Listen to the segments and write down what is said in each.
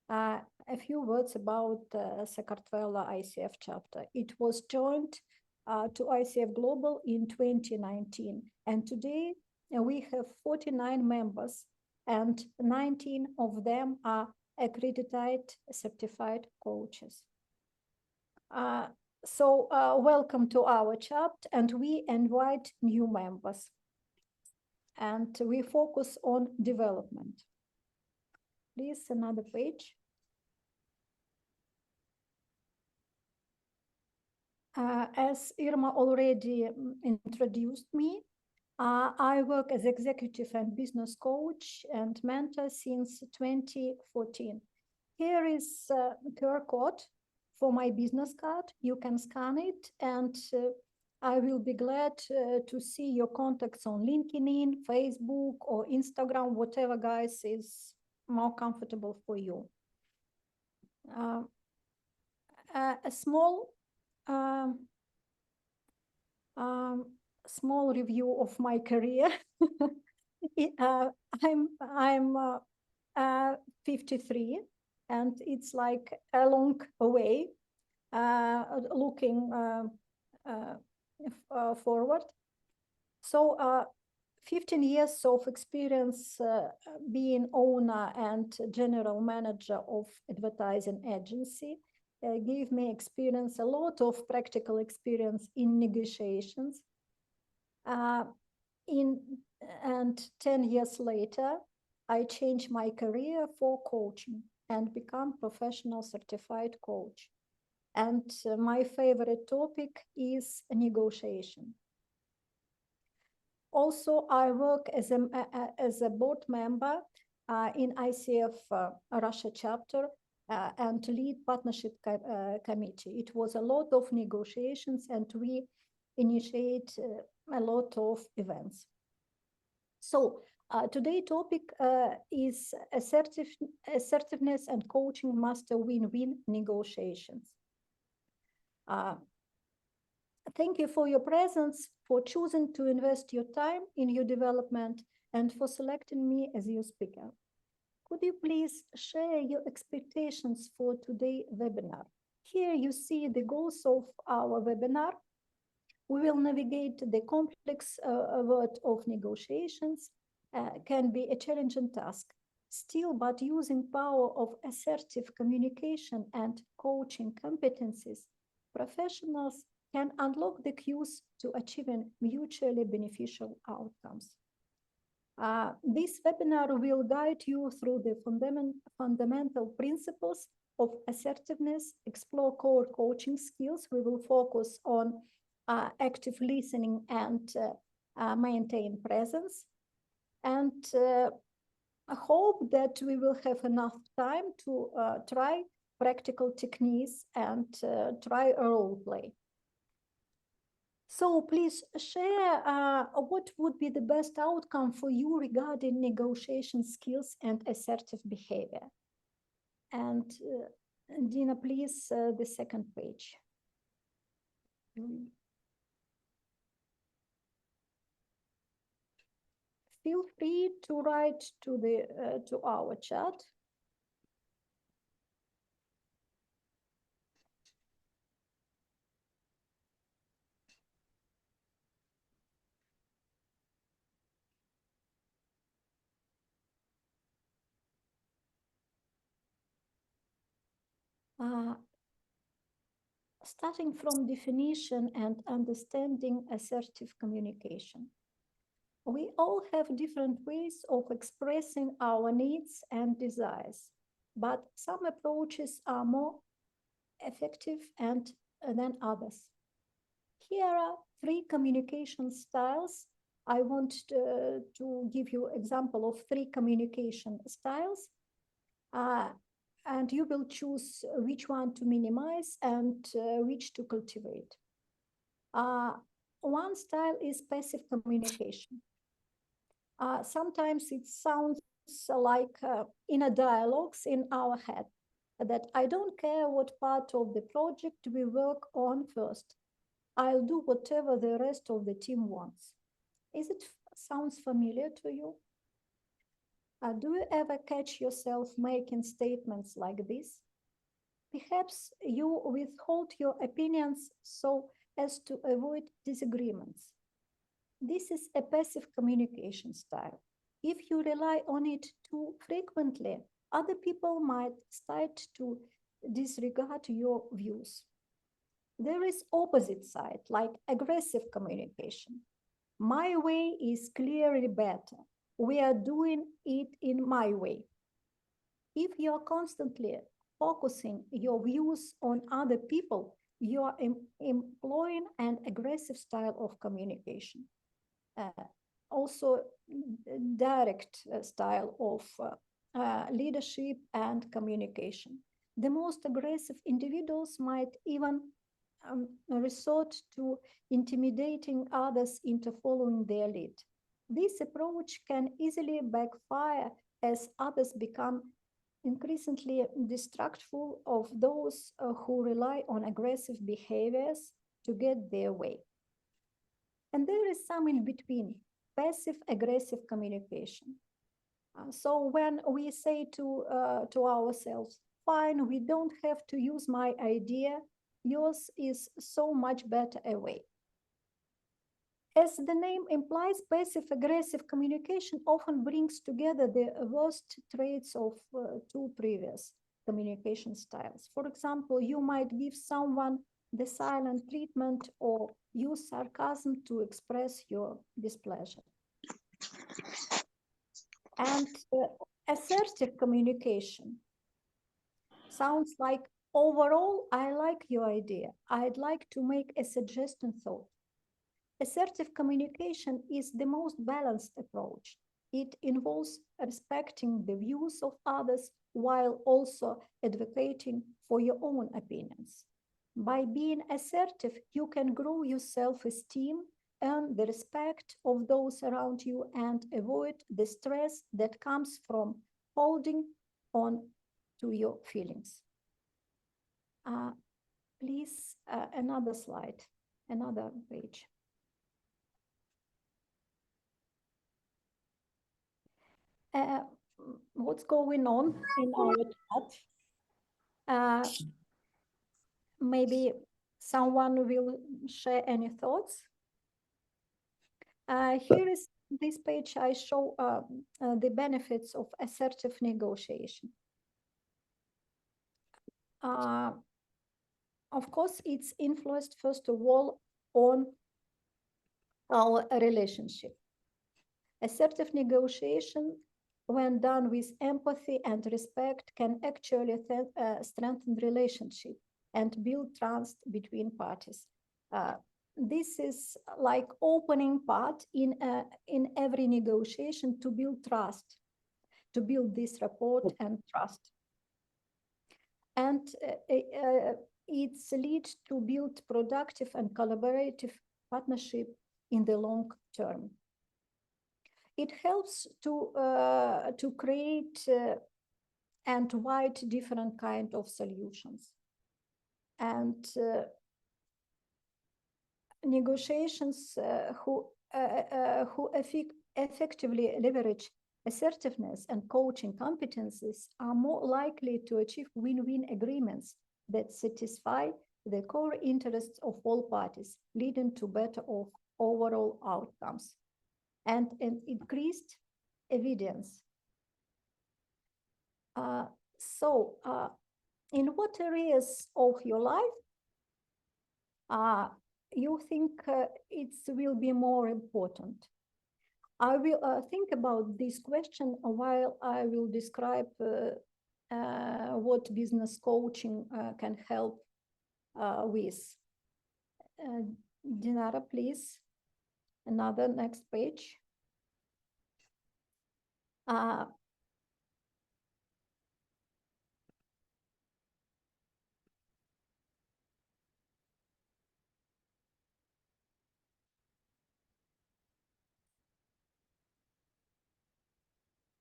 A few words about Sakartvelo ICF chapter. It was joined to ICF Global in 2019, and today we have 49 members, and 19 of them are accredited certified coaches. So welcome to our chapter, and we invite new members, and we focus on development. Please, another page. As Irma already introduced me, I work as executive and business coach and mentor since 2014. Here is a QR code for my business card. You can scan it, and I will be glad to see your contacts on LinkedIn, Facebook, or Instagram, whatever, guys, is more comfortable for you. A small small review of my career. I'm 53, and it's like a long way looking forward. So 15 years of experience being owner and general manager of advertising agency gave me experience, a lot of practical experience in negotiations. And 10 years later, I changed my career for coaching and become professional certified coach. And my favorite topic is negotiation. Also, I work as a board member in ICF Russia chapter and lead partnership committee. It was a lot of negotiations, and we initiate a lot of events. So today's topic is assertiveness and coaching master win-win negotiations. Thank you for your presence, for choosing to invest your time in your development, and for selecting me as your speaker. Could you please share your expectations for today's webinar? Here you see the goals of our webinar. We will navigate the complex world of negotiations. Can be a challenging task. Still, but using power of assertive communication and coaching competencies, professionals can unlock the cues to achieving mutually beneficial outcomes. This webinar will guide you through the fundamental principles of assertiveness, explore core coaching skills. We will focus on active listening and maintain presence. And I hope that we will have enough time to try practical techniques and try a role play. So please share what would be the best outcome for you regarding negotiation skills and assertive behavior. And Dina, please, the second page. Feel free to write to our chat. Starting from definition and understanding assertive communication. We all have different ways of expressing our needs and desires, but some approaches are more effective than others. Here are 3 communication styles. I want to give you an example of 3 communication styles. And you will choose which one to minimize and which to cultivate. One style is passive communication. Sometimes it sounds like inner dialogues in our head, that I don't care what part of the project we work on first. I'll do whatever the rest of the team wants. Is it sounds familiar to you? Do you ever catch yourself making statements like this? Perhaps you withhold your opinions so as to avoid disagreements. This is a passive communication style. If you rely on it too frequently, other people might start to disregard your views. There is opposite side, like aggressive communication. My way is clearly better. We are doing it in my way. If you are constantly focusing your views on other people, you are employing an aggressive style of communication. Uh, Also, direct style of leadership and communication. The most aggressive individuals might even resort to intimidating others into following their lead. This approach can easily backfire as others become increasingly distrustful of those who rely on aggressive behaviors to get their way. And there is some in between, passive aggressive communication. So when we say to ourselves, fine, we don't have to use my idea, yours is so much better a way. As the name implies, passive aggressive communication often brings together the worst traits of two previous communication styles. For example, you might give someone the silent treatment or use sarcasm to express your displeasure. And assertive communication sounds like, overall, I like your idea. I'd like to make a suggestion thought. Assertive communication is the most balanced approach. It involves respecting the views of others while also advocating for your own opinions. By being assertive, you can grow your self-esteem, earn the respect of those around you, and avoid the stress that comes from holding on to your feelings. Please, another slide, another page. What's going on in our chat? Maybe someone will share any thoughts. Here is this page. I show the benefits of assertive negotiation. Of course, it's influenced, first of all, on our relationship. Assertive negotiation, when done with empathy and respect, can actually strengthen relationship and build trust between parties. This is like opening part in every negotiation to build trust, to build this rapport and trust. And it's lead to build productive and collaborative partnership in the long term. It helps to create and wide different kind of solutions. And negotiations who effectively leverage assertiveness and coaching competencies are more likely to achieve win-win agreements that satisfy the core interests of all parties, leading to better overall outcomes and an increased evidence. In what areas of your life you think it will be more important? I will think about this question while I will describe what business coaching can help with. Dinara, please. Another next page.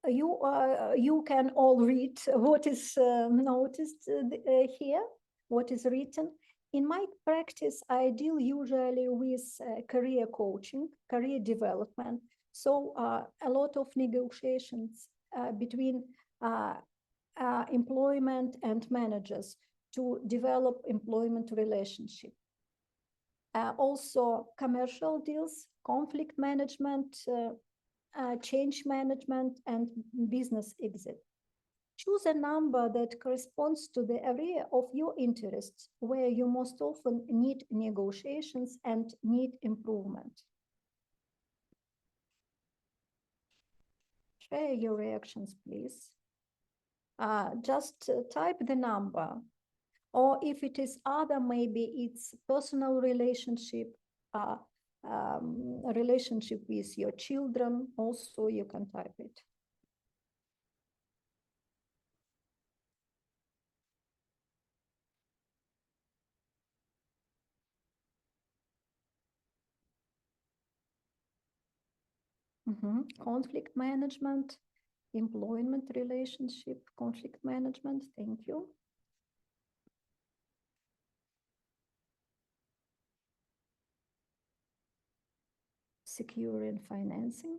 You can all read what is noticed here, what is written. In my practice, I deal usually with career coaching, career development. So a lot of negotiations between employment and managers to develop employment relationship. Also commercial deals, conflict management, change management, and business exit. Choose a number that corresponds to the area of your interests, where you most often need negotiations and need improvement. Share your reactions, please. Just type the number. Or if it is other, maybe it's personal relationship, relationship with your children, also you can type it. Conflict management, employment relationship, conflict management, thank you. Securing financing.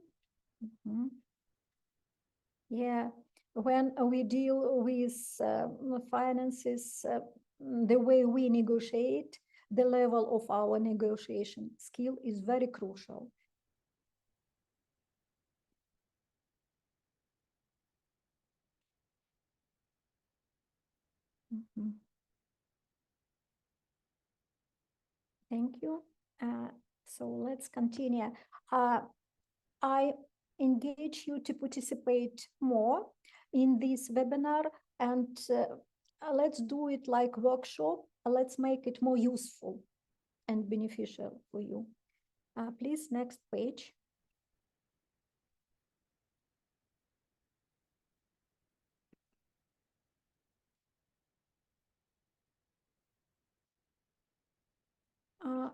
Yeah, when we deal with finances, the way we negotiate, the level of our negotiation skill is very crucial. Thank you. So let's continue. I engage you to participate more in this webinar, and let's do it like workshop. Let's make it more useful and beneficial for you. Please, next page.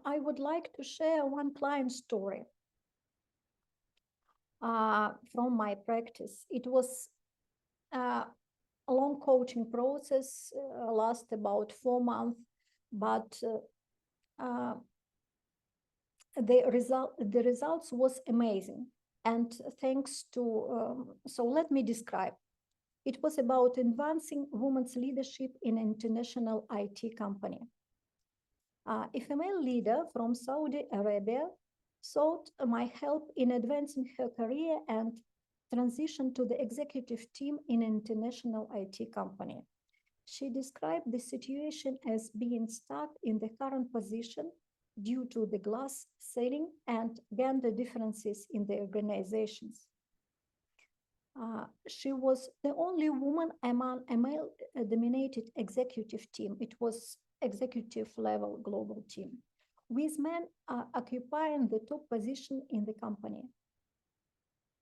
I would like to share one client story from my practice. It was a long coaching process, last about 4 months, but the results was amazing. And thanks to, so let me describe. It was about advancing women's leadership in an international IT company. A female leader from Saudi Arabia sought my help in advancing her career and transition to the executive team in an international IT company. She described the situation as being stuck in the current position due to the glass ceiling and gender differences in the organizations. She was the only woman among a male-dominated executive team. It was executive-level global team, with men occupying the top position in the company.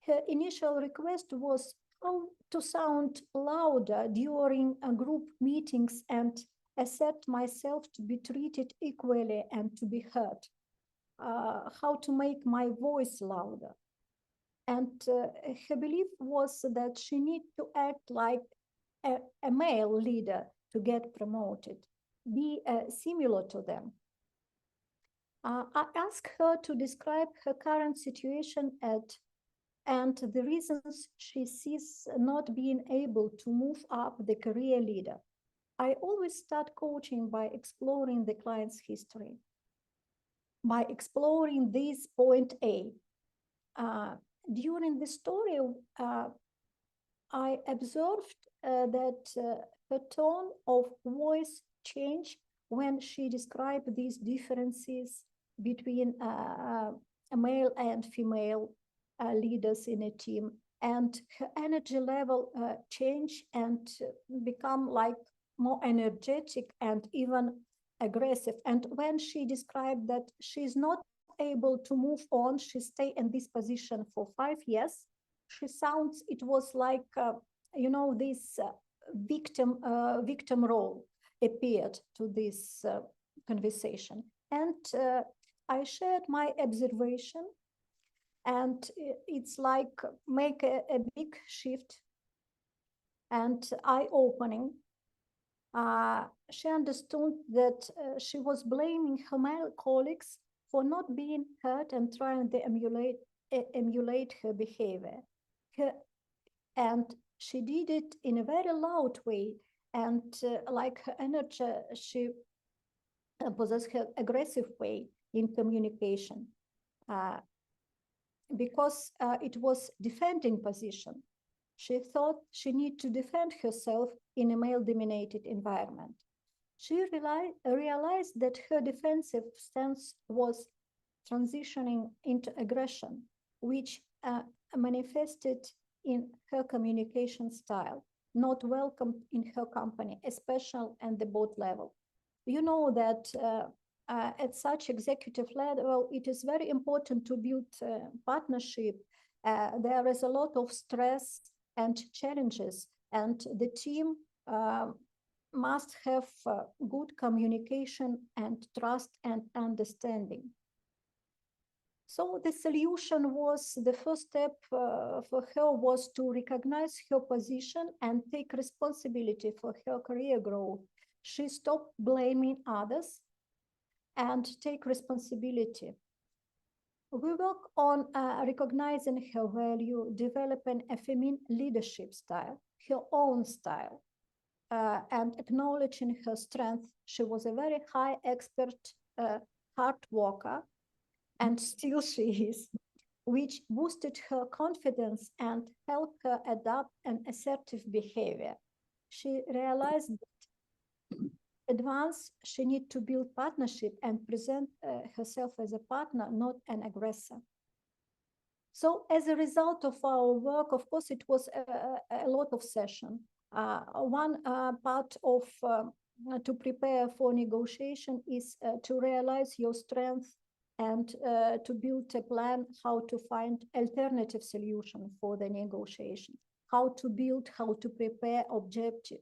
Her initial request was how to sound louder during group meetings and assert myself to be treated equally and to be heard, how to make my voice louder. And her belief was that she needed to act like a male leader to get promoted, be similar to them. I asked her to describe her current situation and the reasons she sees not being able to move up the career ladder. I always start coaching by exploring the client's history, by exploring this point A. During the story, I observed that her tone of voice changed when she described these differences between a male and female leaders in a team, and her energy level changed and become like more energetic and even aggressive. And when she described that she's not able to move on, she stayed in this position for 5 years, she sounds, it was like, this victim role appeared to this conversation. And I shared my observation, and it's like make a big shift and eye-opening. She understood that she was blaming her male colleagues for not being heard and trying to emulate her behavior. Her and she did it in a very loud way. And like her energy, she possessed her aggressive way in communication because it was defending position. She thought she needed to defend herself in a male-dominated environment. She realized that her defensive stance was transitioning into aggression, which manifested in her communication style, not welcomed in her company, especially at the board level. You know that at such executive level, it is very important to build partnership. There is a lot of stress and challenges, and the team must have good communication and trust and understanding. So the solution was, the first step for her was to recognize her position and take responsibility for her career growth. She stopped blaming others and take responsibility. We work on recognizing her value, developing a feminine leadership style, her own style, and acknowledging her strength. She was a very high expert, hard worker, and still she is, which boosted her confidence and helped her adopt an assertive behavior. She realized that advance, she need to build partnership and present herself as a partner, not an aggressor. So as a result of our work, of course, it was a lot of session. One part of to prepare for negotiation is to realize your strength and to build a plan how to find alternative solution for the negotiation, how to build, how to prepare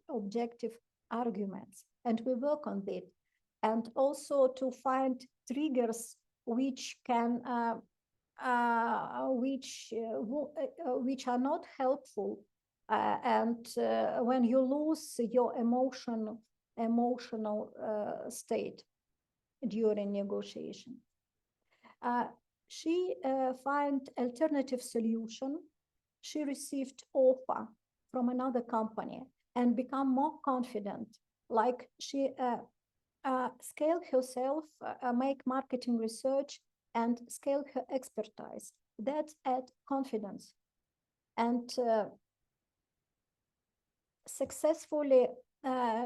objective arguments. And we work on it. And also to find triggers which can which are not helpful, and when you lose your emotional state during negotiation. She found alternative solution. She received offer from another company and become more confident. Like she scale herself, make marketing research, and scale her expertise. That add confidence. And successfully,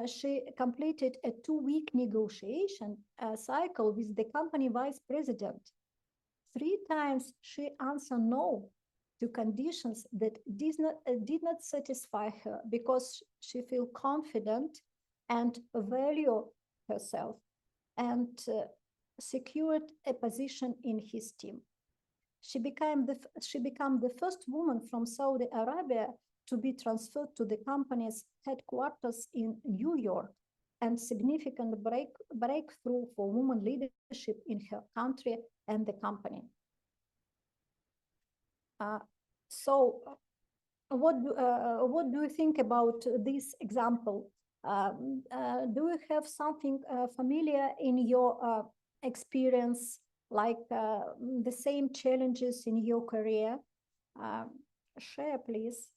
she completed a 2-week negotiation cycle with the company vice president. 3 times she answered no to conditions that did not satisfy her because she feel confident and value herself and secured a position in his team. She became the first woman from Saudi Arabia to be transferred to the company's headquarters in New York, and significant breakthrough for women leadership in her country and the company. So what do you think about this example? Do you have something familiar in your experience, like the same challenges in your career? Share, please.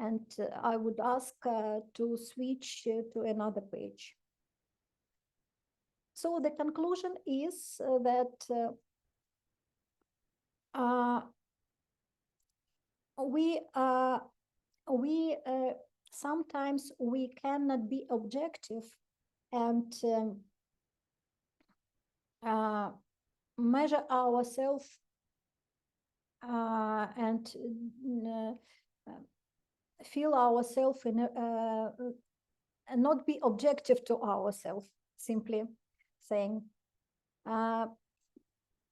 And I would ask to switch to another page. So the conclusion is that sometimes we cannot be objective and measure ourselves and feel ourselves in and not be objective to ourselves, simply saying.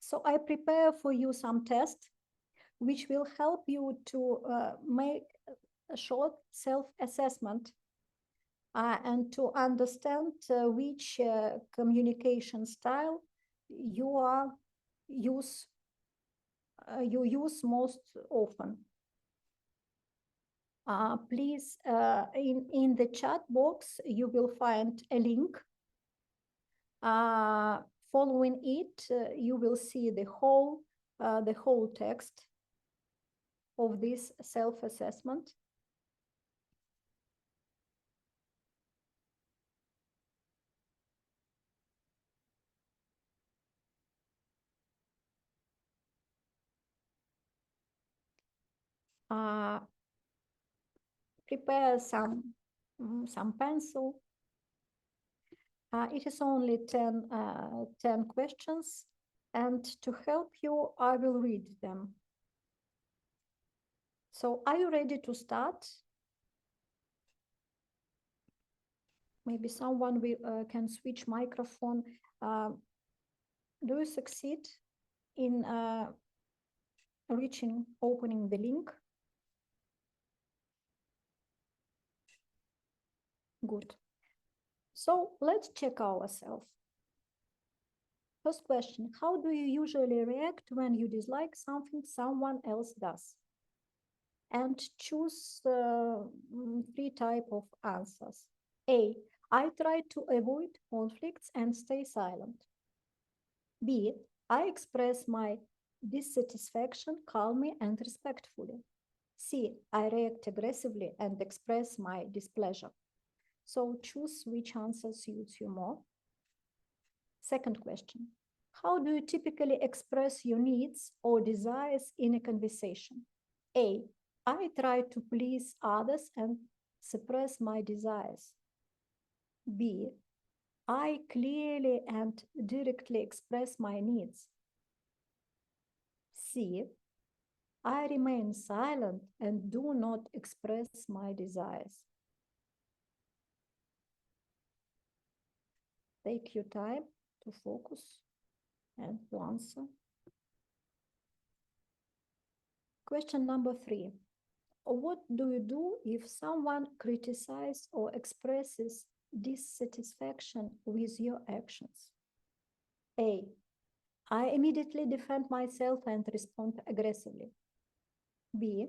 So I prepare for you some tests which will help you to make a short self-assessment and to understand which communication style you use most often. Please, in the chat box, you will find a link. Following it, you will see the whole text. of this self-assessment? Prepare some pencil. It is only 10 questions, and to help you, I will read them. So are you ready to start? Maybe someone can switch microphone. Do you succeed in opening the link? Good. So let's check ourselves. First question, how do you usually react when you dislike something someone else does? And choose 3 types of answers. A, I try to avoid conflicts and stay silent. B, I express my dissatisfaction calmly and respectfully. C, I react aggressively and express my displeasure. So choose which answer suits you more. Second question, how do you typically express your needs or desires in a conversation? A, I try to please others and suppress my desires. B, I clearly and directly express my needs. C, I remain silent and do not express my desires. Take your time to focus and to answer. Question number 3. What do you do if someone criticizes or expresses dissatisfaction with your actions? A, I immediately defend myself and respond aggressively. B,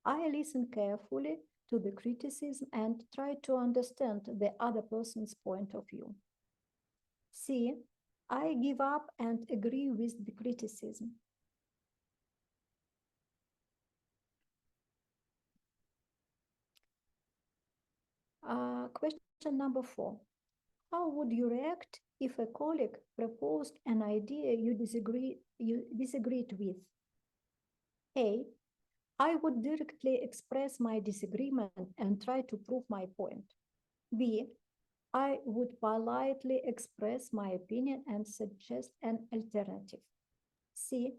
I listen carefully to the criticism and try to understand the other person's point of view. C, I give up and agree with the criticism. Question number 4. How would you react if a colleague proposed an idea you disagreed with? A, I would directly express my disagreement and try to prove my point. B, I would politely express my opinion and suggest an alternative. C,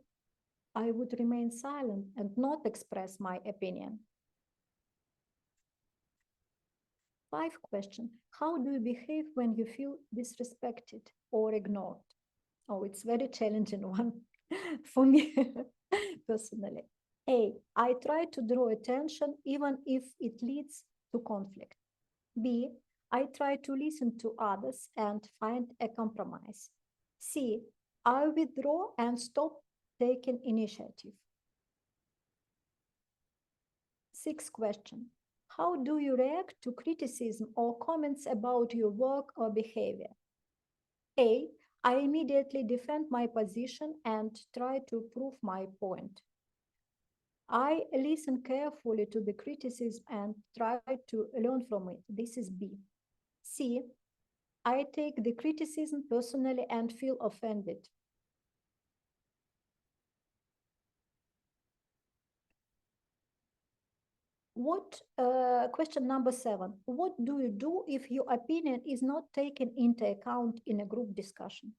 I would remain silent and not express my opinion. 5 question, how do you behave when you feel disrespected or ignored? Oh, it's very challenging one for me personally. A, I try to draw attention even if it leads to conflict. B, I try to listen to others and find a compromise. C, I withdraw and stop taking initiative. 6th question, how do you react to criticism or comments about your work or behavior? A, I immediately defend my position and try to prove my point. I listen carefully to the criticism and try to learn from it. This is B. C, I take the criticism personally and feel offended. Question number 7. What do you do if your opinion is not taken into account in a group discussion?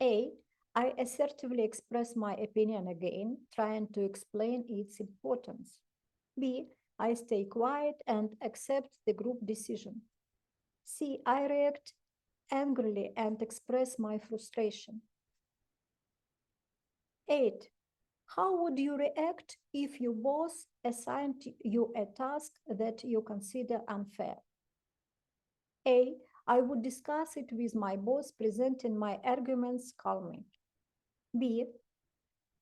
A, I assertively express my opinion again, trying to explain its importance. B, I stay quiet and accept the group decision. C, I react angrily and express my frustration. 8. How would you react if your boss assigned you a task that you consider unfair? A, I would discuss it with my boss, presenting my arguments calmly. B,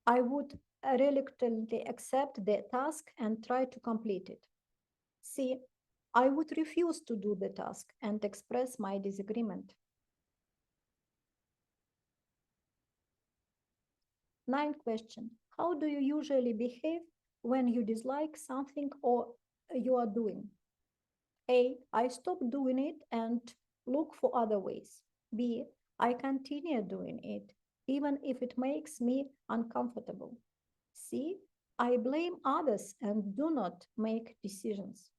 I would reluctantly accept the task and try to complete it. C, I would refuse to do the task and express my disagreement. 9th question, How do you usually behave when you dislike something or you are doing? A, I stop doing it and look for other ways. B, I continue doing it, even if it makes me uncomfortable. C, I blame others and do not make decisions.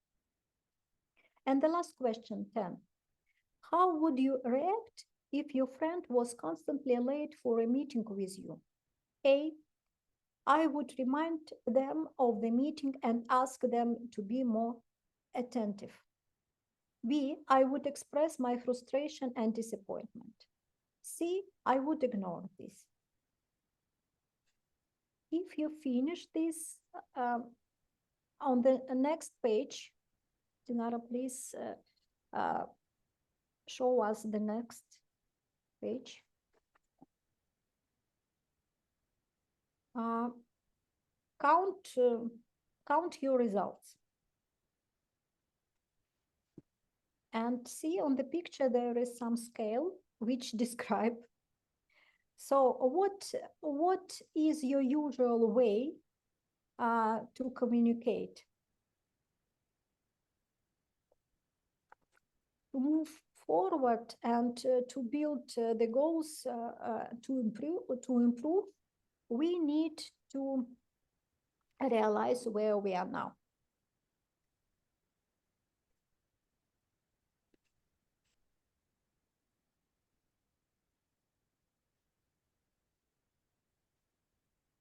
And the last question, 10. How would you react if your friend was constantly late for a meeting with you? A, I would remind them of the meeting and ask them to be more attentive. B, I would express my frustration and disappointment. C, I would ignore this. If you finish this on the next page, Dinara, please show us the next page. Count your results. And see on the picture there is some scale which describe. So what is your usual way to communicate? To move forward and to build the goals to improve, we need to realize where we are now.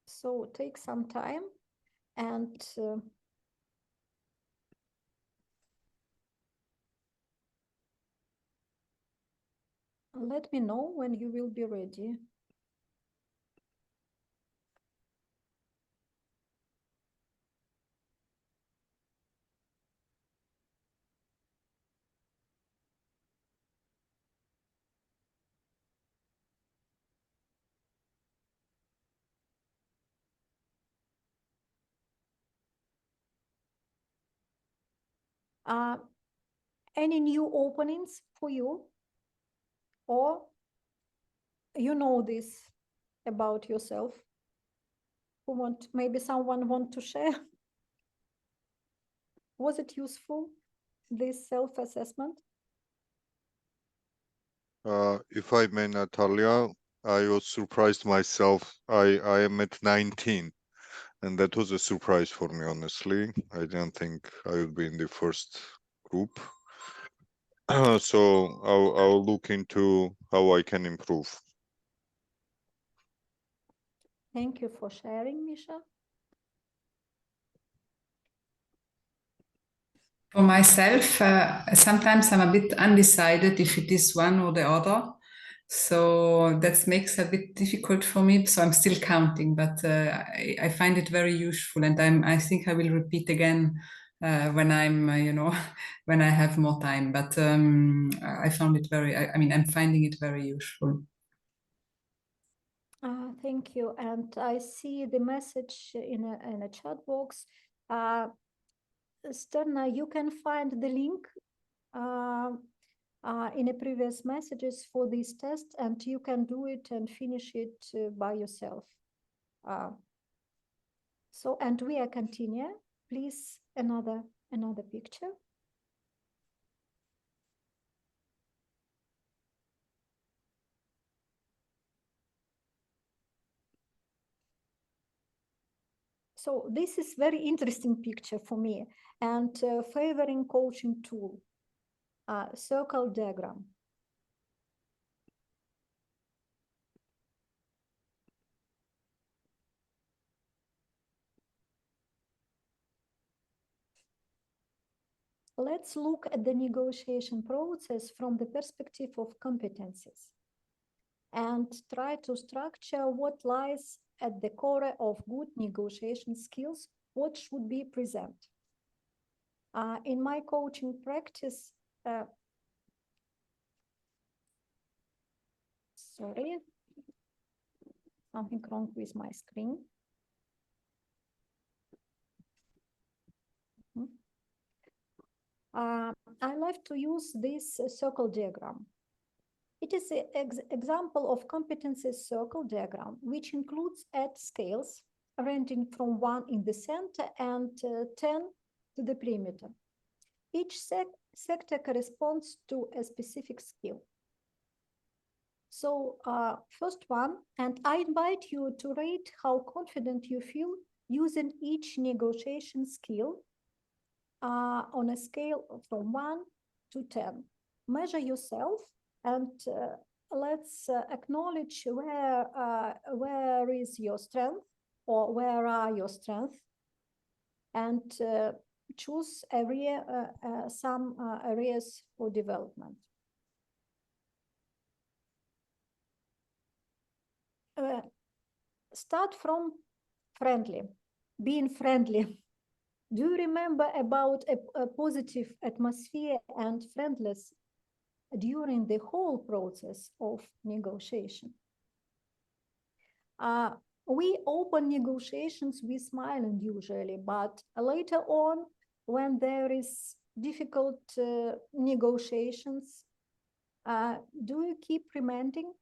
So take some time and let me know when you will be ready. Any new openings for you? Or you know this about yourself? Maybe someone want to share? Was it useful, this self-assessment? If I may, Natalia, I was surprised myself. I am at 19, and that was a surprise for me, honestly. I didn't think I would be in the first group. So I'll look into how I can improve. Thank you for sharing, Misha. For myself, sometimes I'm a bit undecided if it is one or the other. So that makes it a bit difficult for me. So I'm still counting, but I find it very useful, and I think I will repeat again when I'm, when I have more time. But I found it I'm finding it very useful. Thank you. And I see the message in a chat box. Sterna, you can find the link in the previous messages for this test, and you can do it and finish it by yourself. So, and we are continue. Please, another picture. So this is very interesting picture for me, and favoring coaching tool, circle diagram. Let's look at the negotiation process from the perspective of competencies and try to structure what lies at the core of good negotiation skills, what should be present. In my coaching practice, sorry, something wrong with my screen. I like to use this circle diagram. It is an example of competencies circle diagram, which includes 8 scales ranging from 1 in the center and 10 to the perimeter. Each sector corresponds to a specific skill. So first one, and I invite you to rate how confident you feel using each negotiation skill on a scale from 1 to 10. Measure yourself and let's acknowledge where is your strength or where are your strengths, and choose some areas for development. Start from friendly, being friendly. Do you remember about a positive atmosphere and friendliness during the whole process of negotiation? We open negotiations with smiling usually, but later on, when there is difficult negotiations, do you keep remembering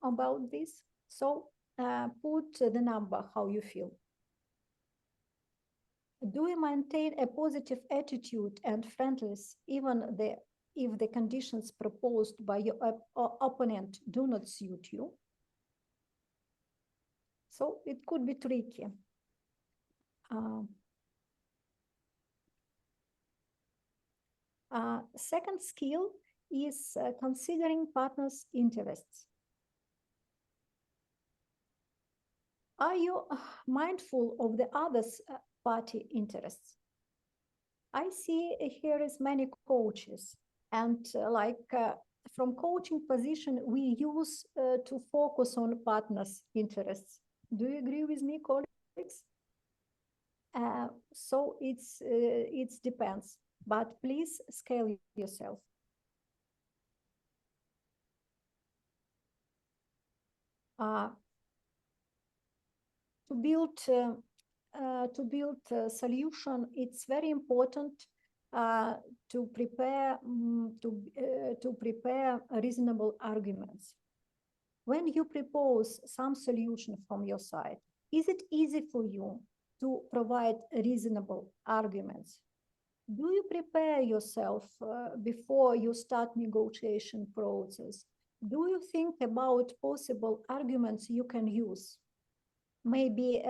about this? So put the number how you feel. Do you maintain a positive attitude and friendliness even if the conditions proposed by your opponent do not suit you? So it could be tricky. Second skill is considering partners' interests. Are you mindful of the other's party interests? I see here is many coaches, and from coaching position, we use to focus on partners' interests. Do you agree with me, colleagues? So it depends, but please scale yourself. To build a solution, it's very important to prepare reasonable arguments. When you propose some solution from your side, is it easy for you to provide reasonable arguments? Do you prepare yourself before you start negotiation process? Do you think about possible arguments you can use? Maybe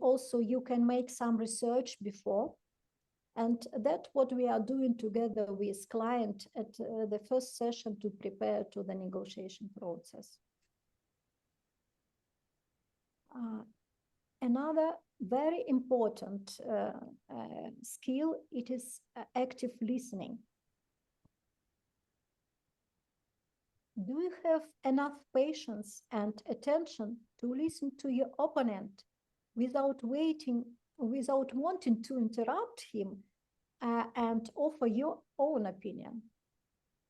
also you can make some research before, and that's what we are doing together with client at the first session to prepare to the negotiation process. Another very important skill, it is active listening. Do you have enough patience and attention to listen to your opponent without wanting to interrupt him and offer your own opinion?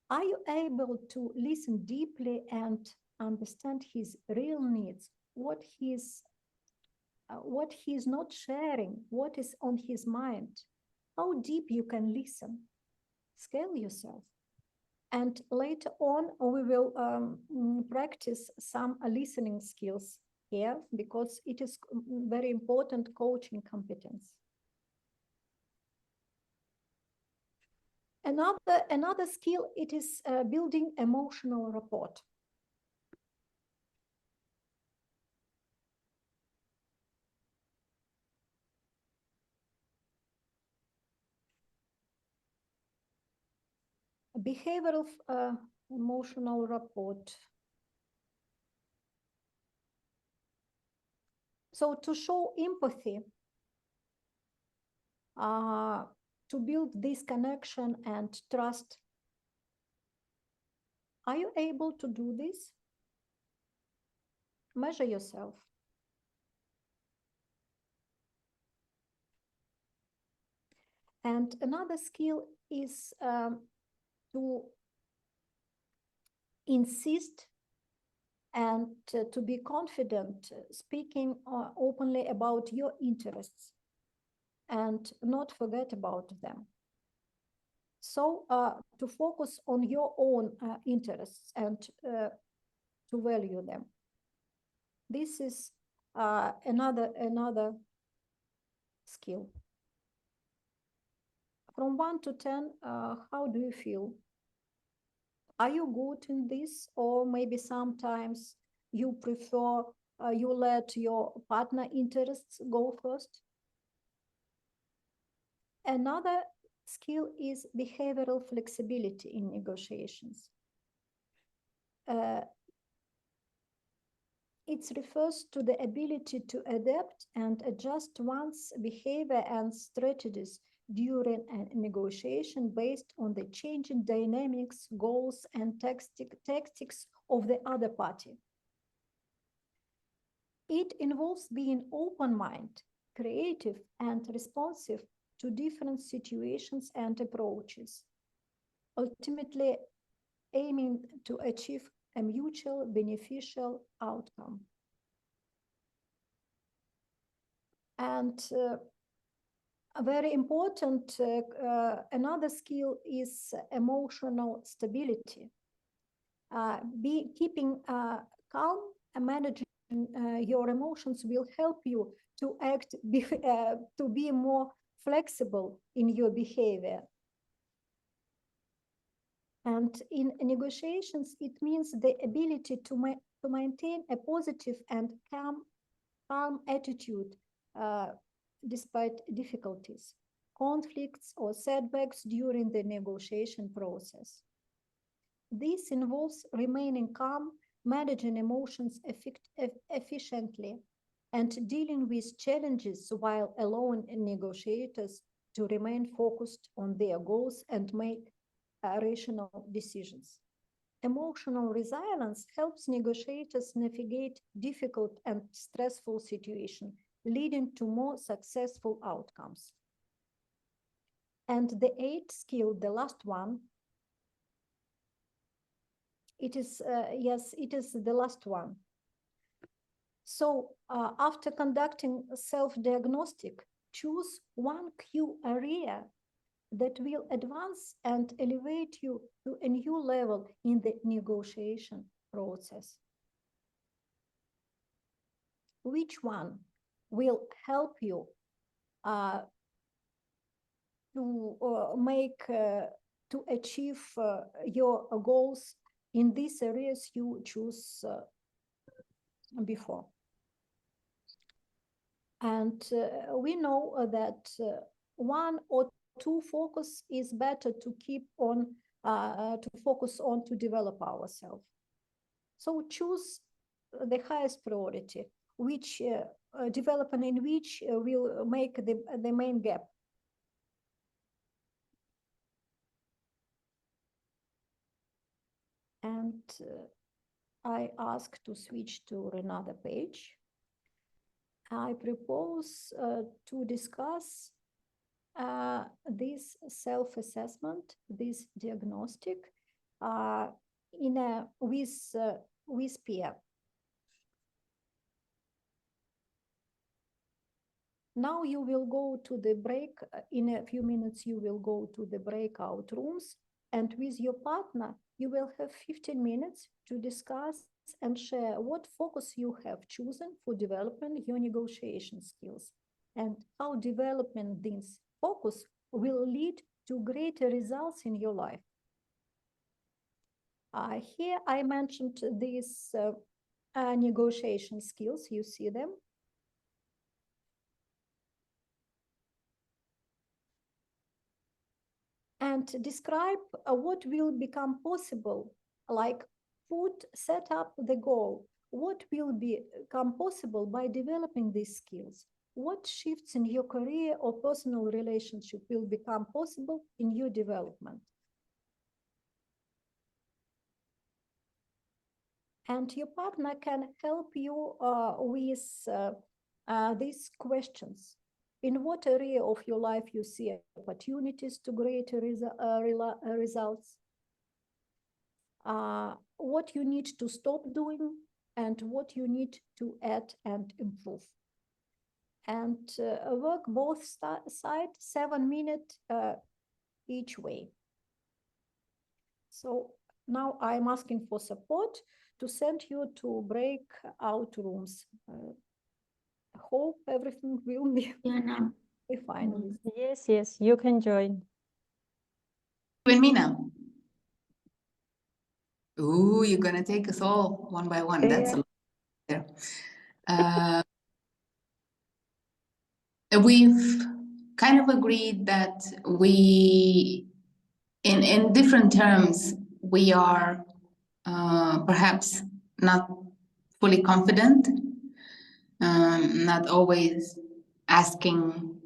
Are you able to listen deeply and understand his real needs, what he's not sharing, what is on his mind? How deep you can listen? Scale yourself. And later on, we will practice some listening skills here, because it is very important coaching competence. Another skill, it is building emotional rapport. Behavioral emotional rapport. So to show empathy, to build this connection and trust, are you able to do this? Measure yourself. And another skill is to insist and to be confident speaking openly about your interests and not forget about them. So to focus on your own interests and to value them. This is another skill. From 1 to 10, how do you feel? Are you good in this, or maybe sometimes you prefer you let your partner interests go first? Another skill is behavioral flexibility in negotiations. It refers to the ability to adapt and adjust one's behavior and strategies during a negotiation based on the changing dynamics, goals, and tactics of the other party. It involves being open-minded, creative, and responsive to different situations and approaches, ultimately aiming to achieve a mutual beneficial outcome. And a very important another skill is emotional stability. Keeping calm and managing your emotions will help you to act, to be more flexible in your behavior. And in negotiations, it means the ability to maintain a positive and calm attitude despite difficulties, conflicts, or setbacks during the negotiation process. This involves remaining calm, managing emotions efficiently, and dealing with challenges while allowing negotiators to remain focused on their goals and make rational decisions. Emotional resilience helps negotiators navigate difficult and stressful situations, leading to more successful outcomes. And the eighth skill, the last one, it is the last one. So after conducting self-diagnostic, choose one key area that will advance and elevate you to a new level in the negotiation process. Which one will help you to achieve your goals in these areas you choose before? And we know that one or two focus is better to keep on, to focus on to develop ourselves. So choose the highest priority, which development in which will make the main gap. And I ask to switch to another page. I propose to discuss this self-assessment, this diagnostic, with peer. Now you will go to the break. In a few minutes, you will go to the breakout rooms, and with your partner, you will have 15 minutes to discuss and share what focus you have chosen for developing your negotiation skills and how developing this focus will lead to greater results in your life. Here I mentioned these negotiation skills. You see them. And describe what will become possible, like set up the goal. What will become possible by developing these skills? What shifts in your career or personal relationship will become possible in your development? And your partner can help you with these questions. In what area of your life you see opportunities to greater results? What you need to stop doing and what you need to add and improve. And work both sides, 7 minutes each way. So now I'm asking for support to send you to breakout rooms. hope everything will be Diana. fine with Yes, yes, you can join. Even me now. Ooh, you're gonna take us all one by one. That's a lot there. We've kind of agreed that we, in different terms, we are perhaps not fully confident, not always asking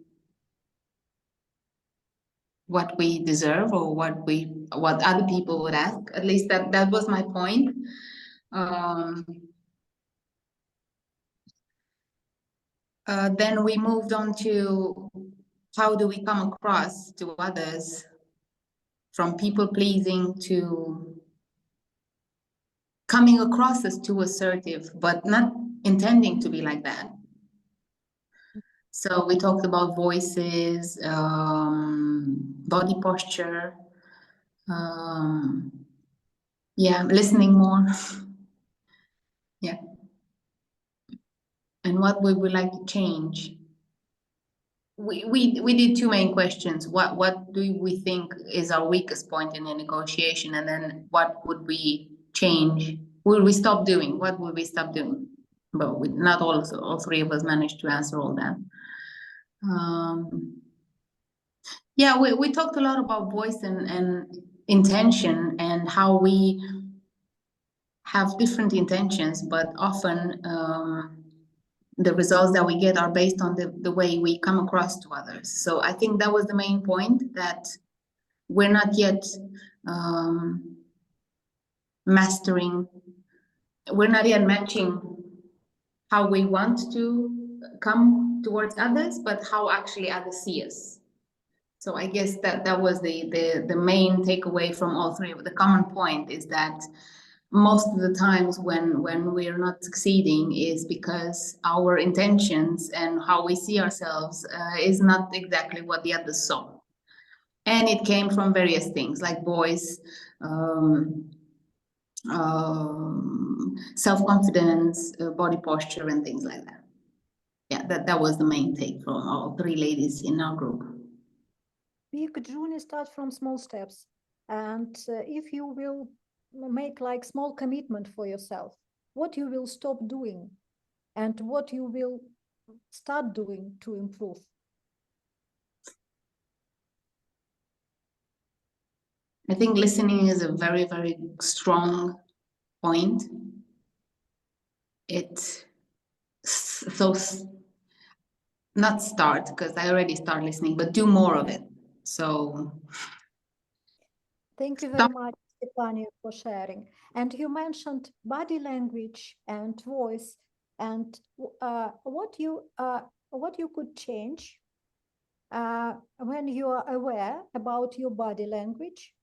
what we deserve or what other people would ask. At least that was my point. Then we moved on to how do we come across to others, from people pleasing to coming across as too assertive, but not intending to be like that. So we talked about voices, body posture, yeah, listening more. Yeah. And what we would like to change. We did two main questions. What do we think is our weakest point in a negotiation? And then what would we change? Will we stop doing? What will we stop doing? But not all three of us managed to answer all that. Yeah, we talked a lot about voice and intention and how we have different intentions, but often the results that we get are based on the way we come across to others. So I think that was the main point, that we're not yet mastering, we're not yet matching how we want to come towards others, but how actually others see us. So I guess that was the main takeaway from all three. The common point is that most of the times when we're not succeeding is because our intentions and how we see ourselves is not exactly what the others saw. And it came from various things like voice, self-confidence, body posture, and things like that. Yeah, that was the main take from all three ladies in our group. big journey start from small steps. And if you will make like small commitment for yourself, what you will stop doing and what you will start doing to improve. I think listening is a very, very strong point. Not start, because I already start listening, but do more of it. So thank you very much, Stefania, for sharing. And you mentioned body language and voice, and what you could change when you are aware about your body language.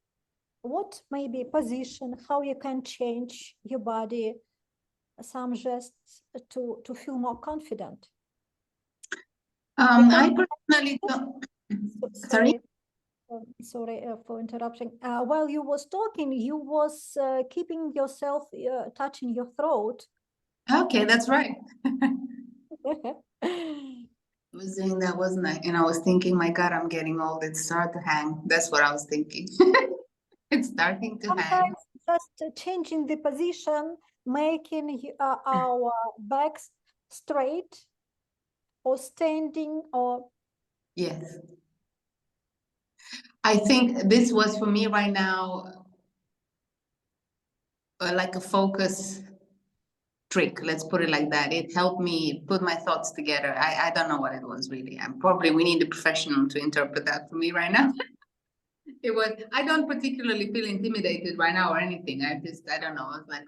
What may be position, how you can change your body, some gests to feel more confident. I personally don't. Sorry. Sorry for interrupting. While you was talking, you was keeping yourself touching your throat. Okay, that's right. I was doing that, wasn't I? And I was thinking, my God, I'm getting old. It's starting to hang. That's what I was thinking. It's starting to hang. Just changing the position, making our backs straight or standing or. Yes. I think this was for me right now like a focus trick, let's put it like that. It helped me put my thoughts together. I don't know what it was really. We need a professional to interpret that for me right now. It was, I don't particularly feel intimidated right now or anything. I don't know. I was like,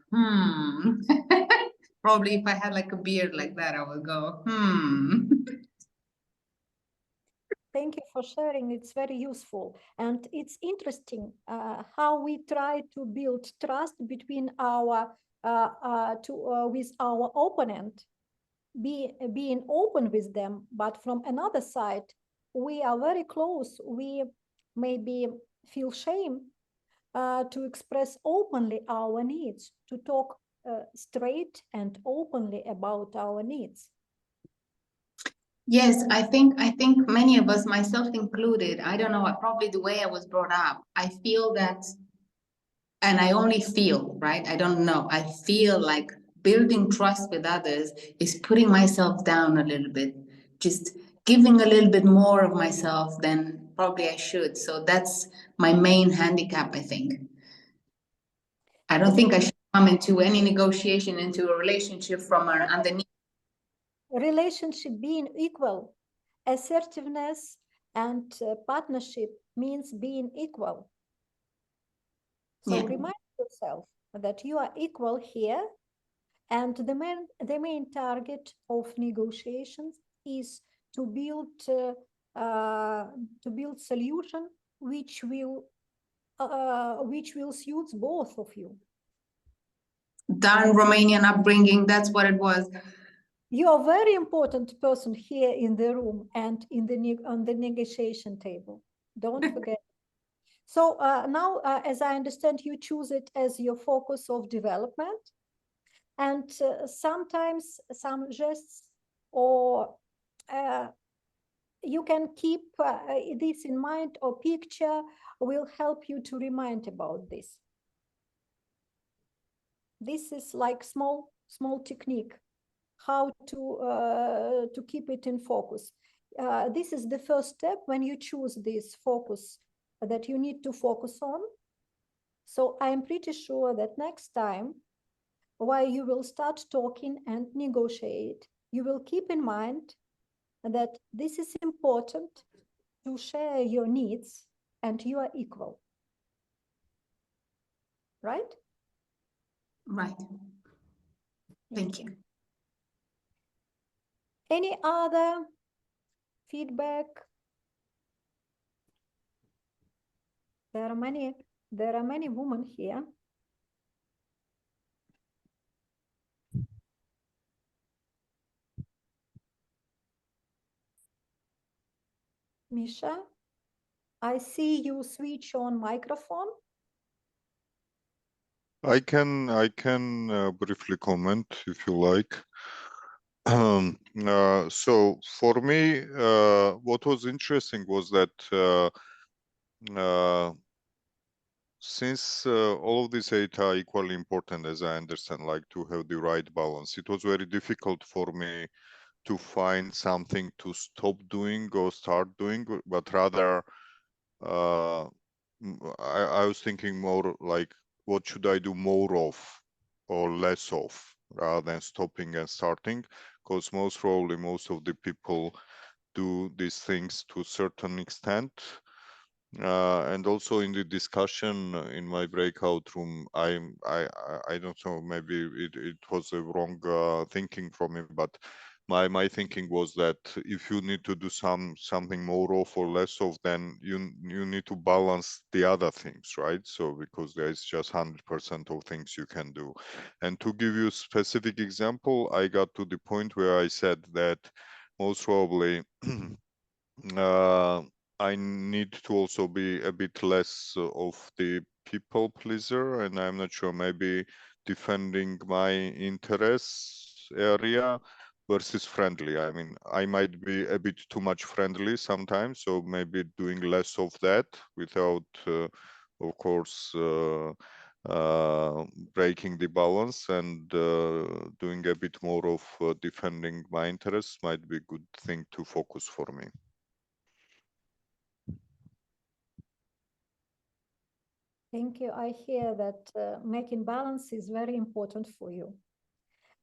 Probably if I had like a beard like that, I would go, Thank you for sharing. It's very useful. And it's interesting how we try to build trust between with our opponent, being open with them. But from another side, we are very close. We maybe feel shame to express openly our needs, to talk straight and openly about our needs. Yes, I think many of us, myself included, I don't know, probably the way I was brought up, I feel that, and I only feel, right? I don't know. I feel like building trust with others is putting myself down a little bit, just giving a little bit more of myself than probably I should. So that's my main handicap, I think. I don't think I should come into any negotiation, into a relationship from underneath. Relationship being equal. Assertiveness and partnership means being equal. So Yeah. remind yourself that you are equal here, and the main target of negotiations is to build solution which will suit both of you. Darn Romanian upbringing, that's what it was. You are a very important person here in the room and on the negotiation table. Don't forget. So now, as I understand, you choose it as your focus of development. And sometimes some gests or you can keep this in mind, or picture will help you to remind about this. This is like small technique, how to keep it in focus. This is the first step when you choose this focus that you need to focus on. So I'm pretty sure that next time, while you will start talking and negotiate, you will keep in mind that this is important to share your needs and you are equal. Right? Right. Thank you. Any other feedback? There are many women here. Misha, I see you switch on microphone. I can briefly comment if you like. So for me, what was interesting was that since all of these eight are equally important, as I understand, like to have the right balance, it was very difficult for me to find something to stop doing or start doing, but rather I was thinking more like, what should I do more of or less of, rather than stopping and starting, because most probably most of the people do these things to a certain extent. And also in the discussion in my breakout room, I don't know, maybe it was a wrong thinking from me, but my thinking was that if you need to do something more of or less of, then you need to balance the other things, right? So because there is just 100% of things you can do. And to give you a specific example, I got to the point where I said that most probably I need to also be a bit less of the people pleaser, and I'm not sure, maybe defending my interests area versus friendly. I mean, I might be a bit too much friendly sometimes, so maybe doing less of that without, of course, breaking the balance, and doing a bit more of defending my interests might be a good thing to focus for me. Thank you. I hear that making balance is very important for you.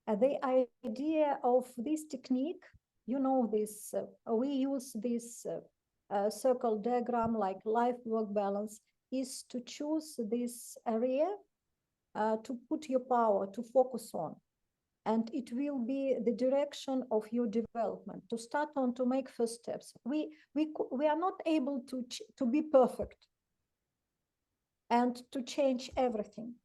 The idea of this technique, you know, this we use this circle diagram like life-work balance, is to choose this area to put your power, to focus on. And it will be the direction of your development, to start on, to make first steps. We are not able to be perfect and to change everything.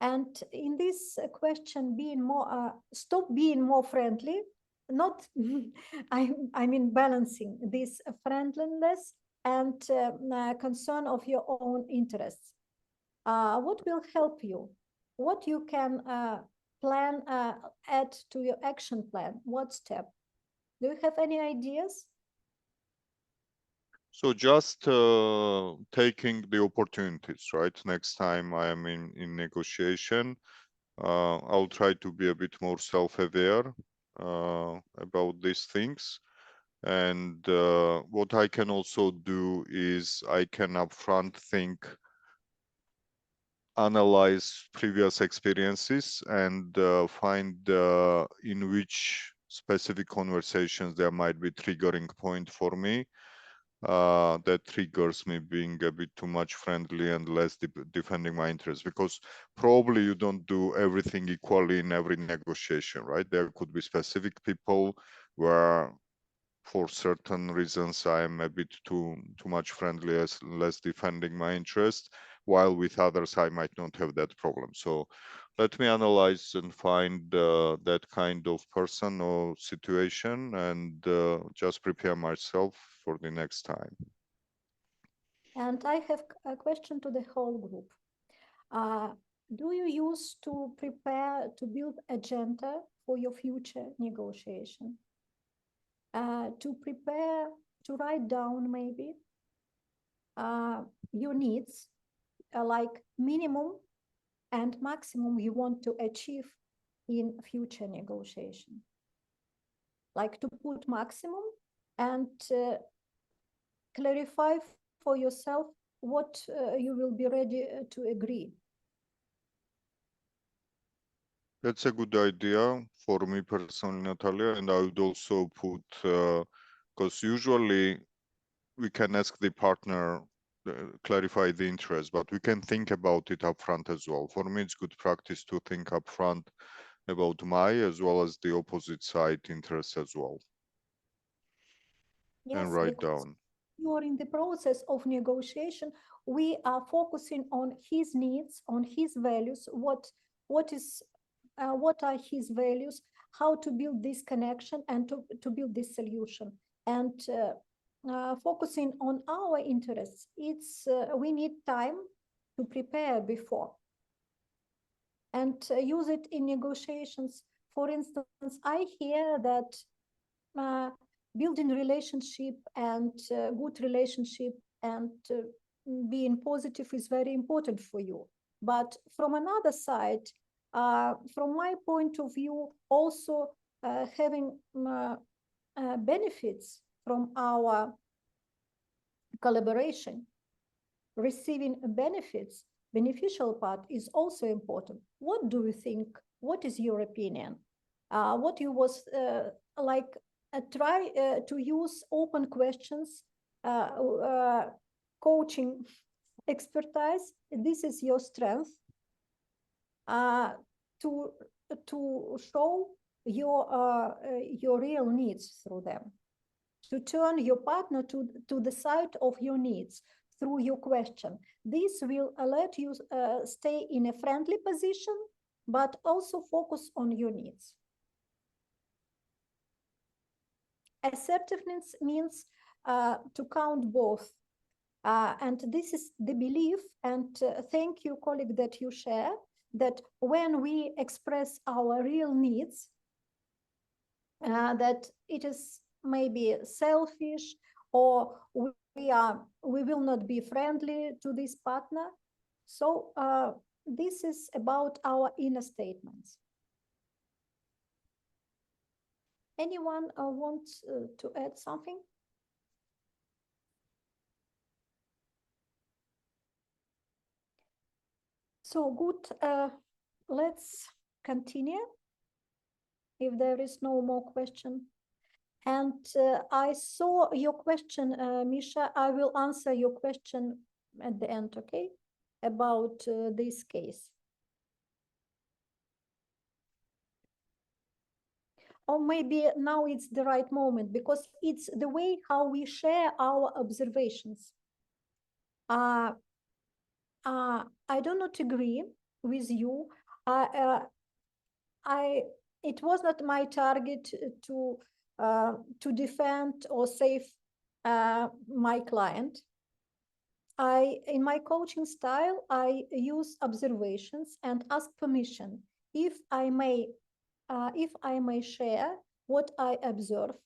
And in this question, being more, stop being more friendly, not, I mean, balancing this friendliness and concern of your own interests. What will help you? What you can plan, add to your action plan? What step? Do you have any ideas? So just taking the opportunities, right? Next time I am in negotiation, I'll try to be a bit more self-aware about these things. And what I can also do is I can upfront think, analyze previous experiences and find in which specific conversations there might be triggering point for me that triggers me being a bit too much friendly and less defending my interests, because probably you don't do everything equally in every negotiation, right? There could be specific people where for certain reasons I am a bit too much friendly, less defending my interest, while with others I might not have that problem. So let me analyze and find that kind of person or situation and just prepare myself for the next time. And I have a question to the whole group. Do you use to prepare to build agenda for your future negotiation? To prepare to write down maybe your needs, like minimum and maximum you want to achieve in future negotiation. Like to put maximum and clarify for yourself what you will be ready to agree. That's a good idea for me personally, Natalia, and I would also put, because usually we can ask the partner, clarify the interest, but we can think about it upfront as well. For me, it's good practice to think upfront about my as well as the opposite side interests as well. Yes, and write down. During the process of negotiation, we are focusing on his needs, on his values, what are his values, how to build this connection and to build this solution. And focusing on our interests, we need time to prepare before and use it in negotiations. For instance, I hear that building relationship and good relationship and being positive is very important for you. But from another side, from my point of view, also having benefits from our collaboration, receiving benefits, beneficial part is also important. What do you think? What is your opinion? What you was like? Try to use open questions, coaching expertise. This is your strength. To show your real needs through them, to turn your partner to the side of your needs through your question. This will let you stay in a friendly position, but also focus on your needs. Assertiveness means to count both. And this is the belief, and thank you, colleague, that you share, that when we express our real needs, that it is maybe selfish, or we will not be friendly to this partner. So this is about our inner statements. Anyone wants to add something? So good, let's continue if there is no more question. And I saw your question, Misha. I will answer your question at the end, okay? About this case. Or maybe now it's the right moment, because it's the way how we share our observations. I do not agree with you. It was not my target to defend or save my client. In my coaching style, I use observations and ask permission if I may share what I observe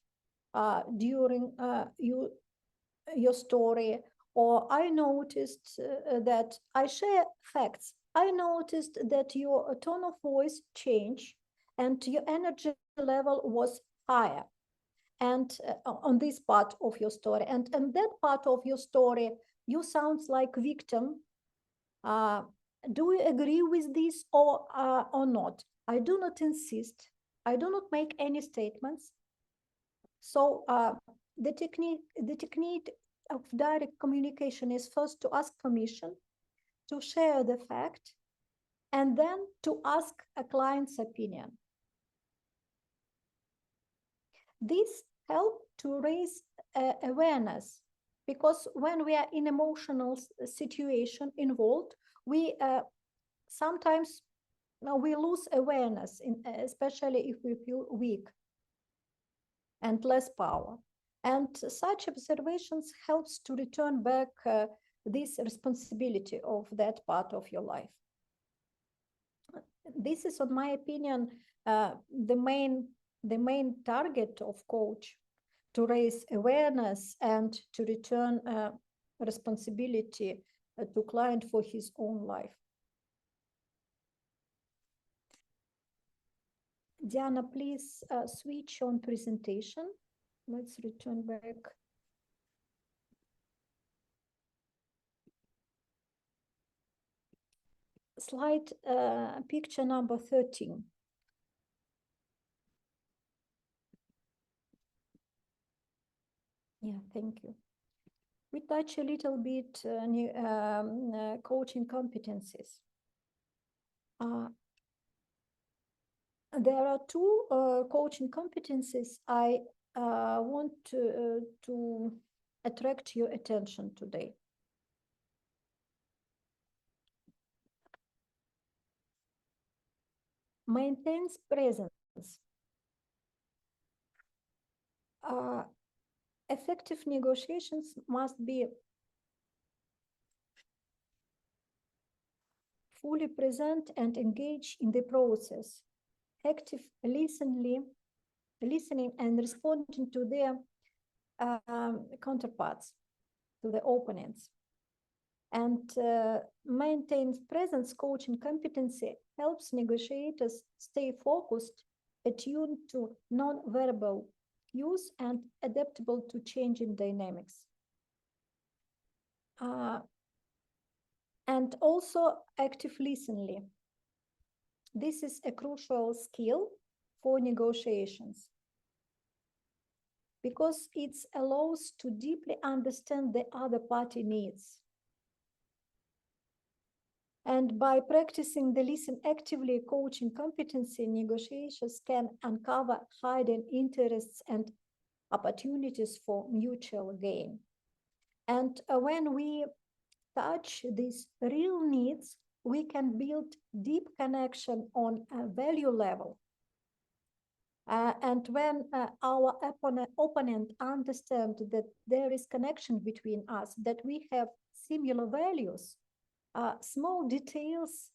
during your story, or I noticed that I share facts. I noticed that your tone of voice changed and your energy level was higher. And on this part of your story, and that part of your story, you sound like victim. Do you agree with this or not? I do not insist. I do not make any statements. So the technique of direct communication is first to ask permission, to share the fact, and then to ask a client's opinion. This helps to raise awareness, because when we are in emotional situation involved, we sometimes we lose awareness, especially if we feel weak and less power. And such observations helps to return back this responsibility of that part of your life. This is, in my opinion, the main target of coach, to raise awareness and to return responsibility to client for his own life. Diana, please switch on presentation. Let's return back. Slide picture number 13. Yeah, thank you. We touch a little bit coaching competencies. There are two coaching competencies I want to attract your attention today. Maintains presence. Effective negotiations must be fully present and engaged in the process, active listening and responding to their counterparts, to the opponents. And maintains presence coaching competency helps negotiators stay focused, attuned to non-verbal cues, and adaptable to changing dynamics. And also active listening. This is a crucial skill for negotiations, because it allows to deeply understand the other party needs. And by practicing the listen actively coaching competency, negotiators can uncover hidden interests and opportunities for mutual gain. And when we touch these real needs, we can build deep connection on a value level. And when our opponent understands that there is connection between us, that we have similar values, small details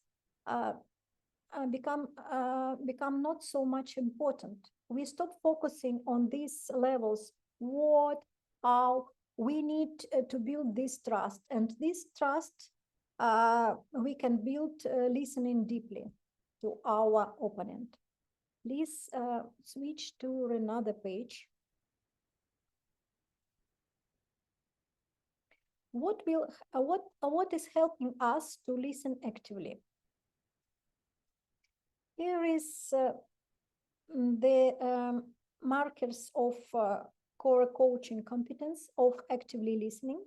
become not so much important. We stop focusing on these levels. What, how we need to build this trust, and this trust we can build listening deeply to our opponent. Please switch to another page. What is helping us to listen actively? Here is the markers of core coaching competence of actively listening.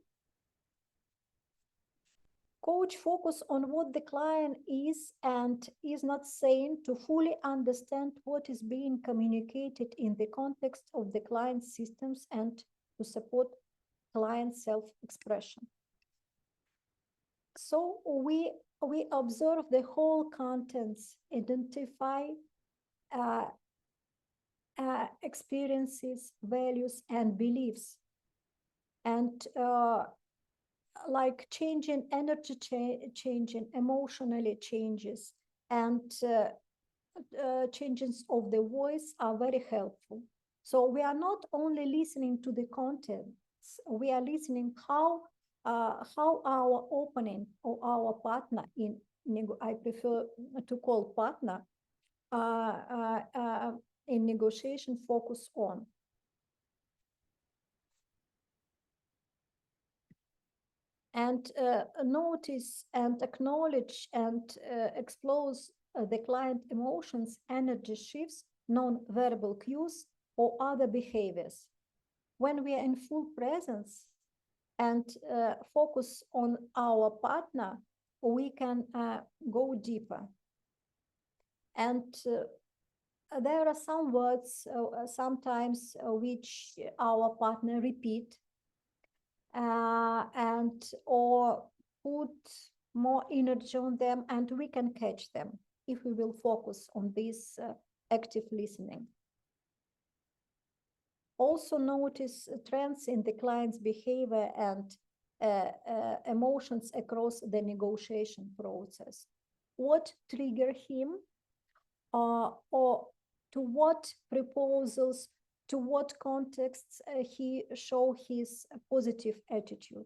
Coach focus on what the client is and is not saying, to fully understand what is being communicated in the context of the client's systems and to support client self-expression. So we observe the whole contents, identify experiences, values, and beliefs, and like changing energy, changing emotionally changes, and changes of the voice are very helpful. So we are not only listening to the contents, we are listening how our opponent or our partner I prefer to call partner in negotiation focus on. And notice and acknowledge and explore the client emotions, energy shifts, non-verbal cues, or other behaviors. When we are in full presence and focus on our partner, we can go deeper. And there are some words sometimes which our partner repeat and or put more energy on them, and we can catch them if we will focus on this active listening. Also notice trends in the client's behavior and emotions across the negotiation process. What trigger him, or to what proposals, to what contexts he show his positive attitude.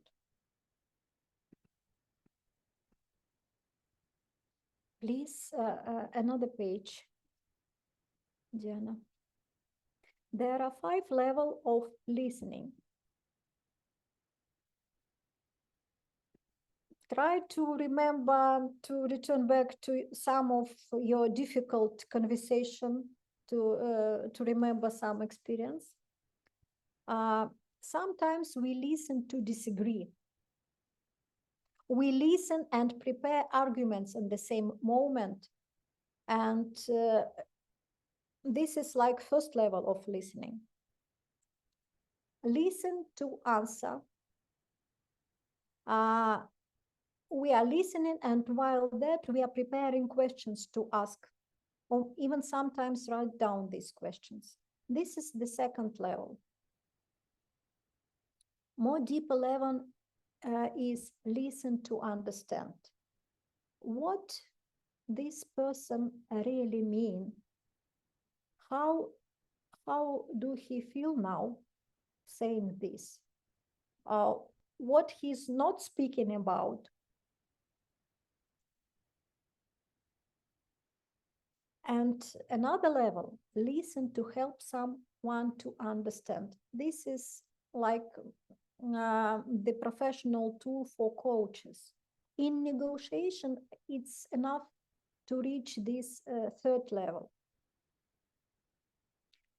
Please, another page, Diana. There are 5 levels of listening. Try to remember, to return back to some of your difficult conversation, to remember some experience. Sometimes we listen to disagree. We listen and prepare arguments in the same moment. And this is like first level of listening. Listen to answer. We are listening, and while that, we are preparing questions to ask, or even sometimes write down these questions. This is the second level. More deeper level is listen to understand. What this person really mean? How do he feel now saying this? What he's not speaking about? And another level, listen to help someone to understand. This is like the professional tool for coaches. In negotiation, it's enough to reach this third level.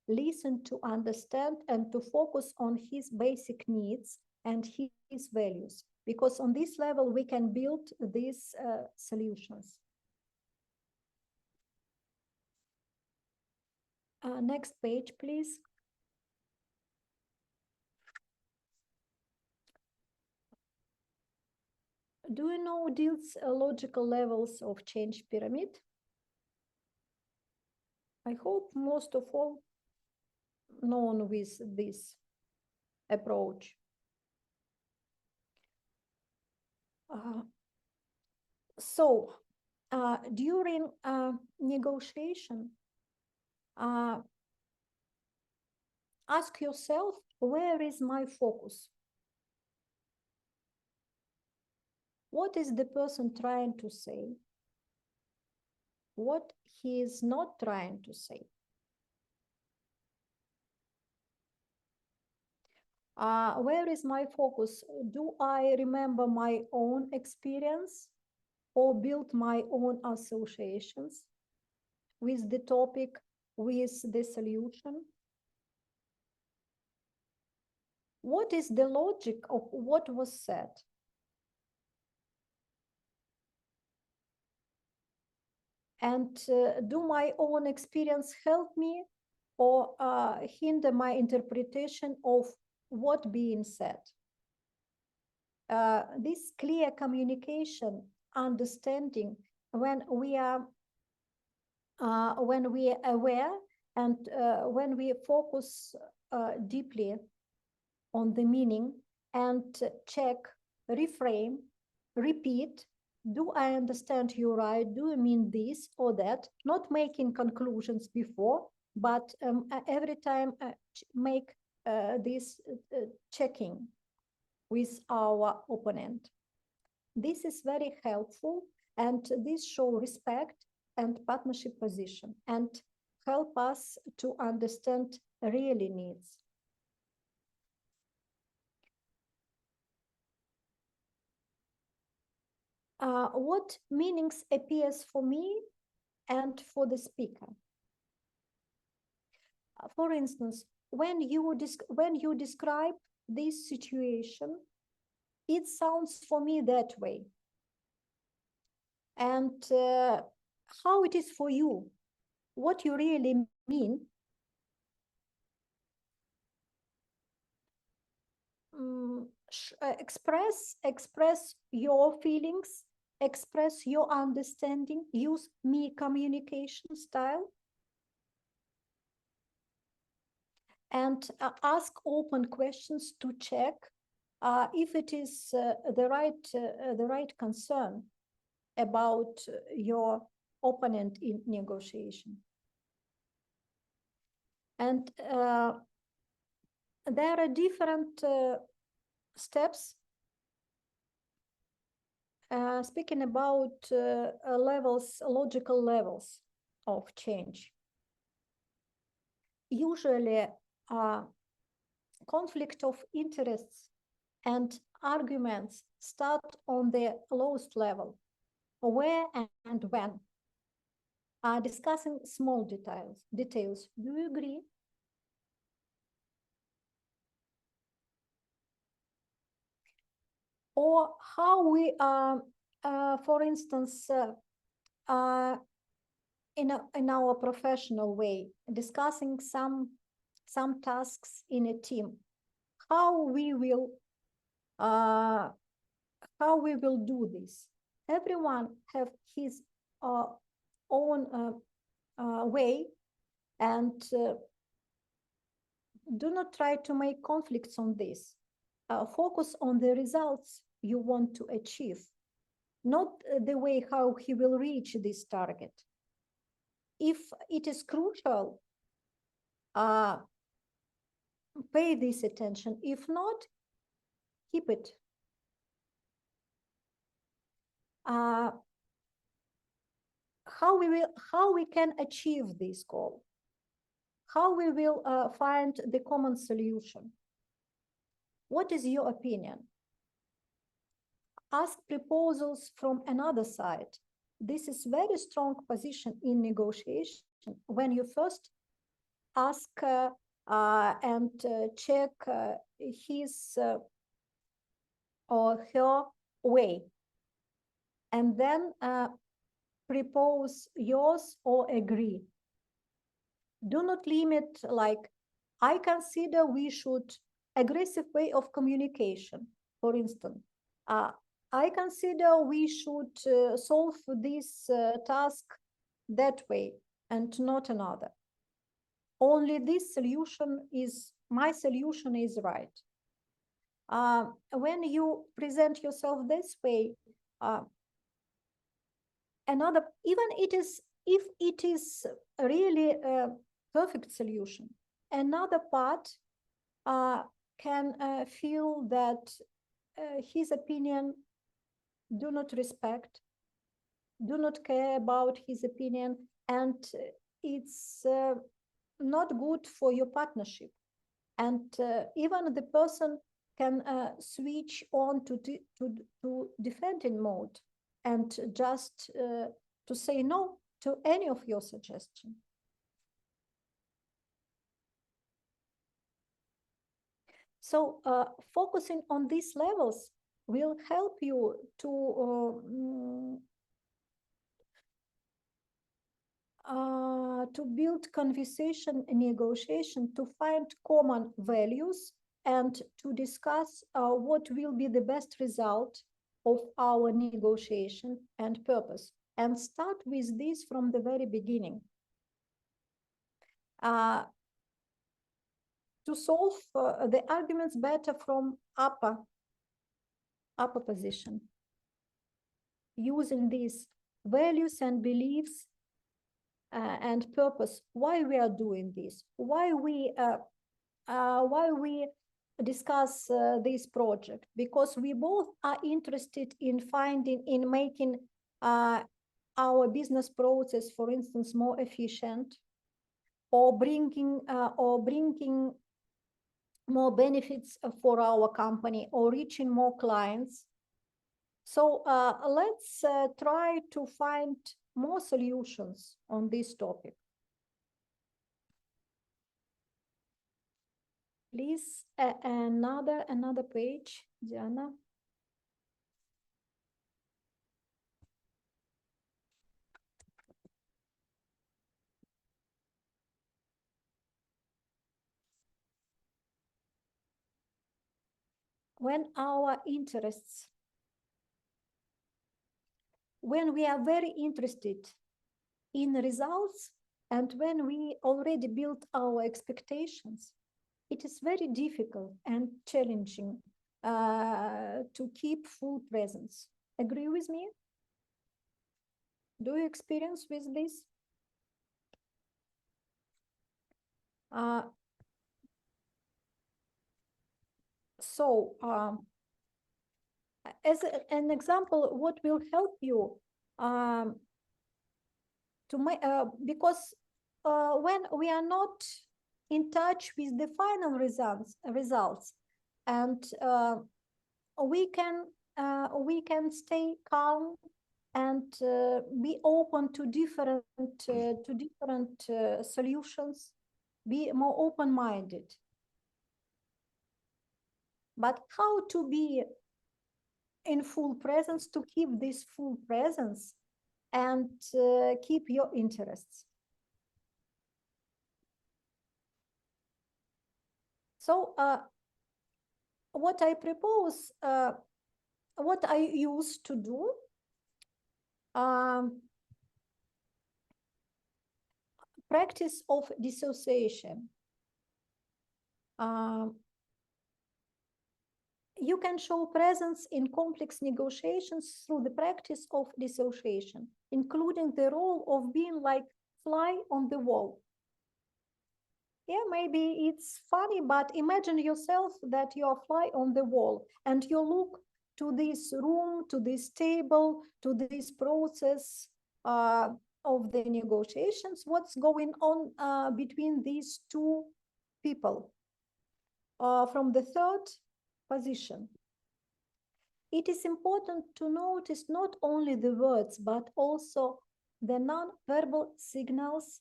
Listen to understand and to focus on his basic needs and his values, because on this level we can build these solutions. Next page, please. Do you know Dill's logical levels of change pyramid? I hope most of all known with this approach. During negotiation, ask yourself, where is my focus? What is the person trying to say? What he is not trying to say? Where is my focus? Do I remember my own experience or build my own associations with the topic, with the solution? What is the logic of what was said? And do my own experience help me or hinder my interpretation of what being said? This clear communication, understanding, when we are aware and when we focus deeply on the meaning and check, reframe, repeat. Do I understand you right? Do you mean this or that? Not making conclusions before, but every time make this checking with our opponent. This is very helpful, and this show respect and partnership position and help us to understand really needs. What meanings appears for me and for the speaker? For instance, when you describe this situation, it sounds for me that way. And how it is for you, what you really mean. Express your feelings, express your understanding, use me communication style, and ask open questions to check if it is the right concern about your opponent in negotiation. And there are different steps speaking about logical levels of change. Usually, conflict of interests and arguments start on the lowest level, where and when, discussing small details. Do you agree? Or how we, for instance, in our professional way, discussing some tasks in a team, how we will do this. Everyone have his own way, and do not try to make conflicts on this. Focus on the results you want to achieve, not the way how he will reach this target. If it is crucial, pay this attention. If not, keep it. How we can achieve this goal? How we will find the common solution? What is your opinion? Ask proposals from another side. This is very strong position in negotiation. When you first ask and check his or her way, and then propose yours or agree. Do not limit, like, I consider we should aggressive way of communication, for instance. I consider we should solve this task that way and not another. Only this solution is, my solution is right. When you present yourself this way, another, even if it is really a perfect solution, another part can feel that his opinion do not respect, do not care about his opinion, and it's not good for your partnership. And even the person can switch on to defending mode and just to say no to any of your suggestions. So focusing on these levels will help you to build conversation and negotiation, to find common values, and to discuss what will be the best result of our negotiation and purpose. And start with this from the very beginning. To solve the arguments better from upper position, using these values and beliefs and purpose, why we are doing this, why we discuss this project, because we both are interested in making our business process, for instance, more efficient, or bringing more benefits for our company, or reaching more clients. So let's try to find more solutions on this topic. Please, another page, Diana. When our interests, when we are very interested in results, and when we already built our expectations, it is very difficult and challenging to keep full presence. Agree with me? Do you experience with this? As an example, what will help you to make, because when we are not in touch with the final results, and we can stay calm and be open to different solutions, be more open-minded. But how to be in full presence, to keep this full presence and keep your interests? So what I propose, what I used to do, practice of dissociation. You can show presence in complex negotiations through the practice of dissociation, including the role of being like fly on the wall. Yeah, maybe it's funny, but imagine yourself that you are fly on the wall and you look to this room, to this table, to this process of the negotiations. What's going on between these two people from the third position? It is important to notice not only the words, but also the non-verbal signals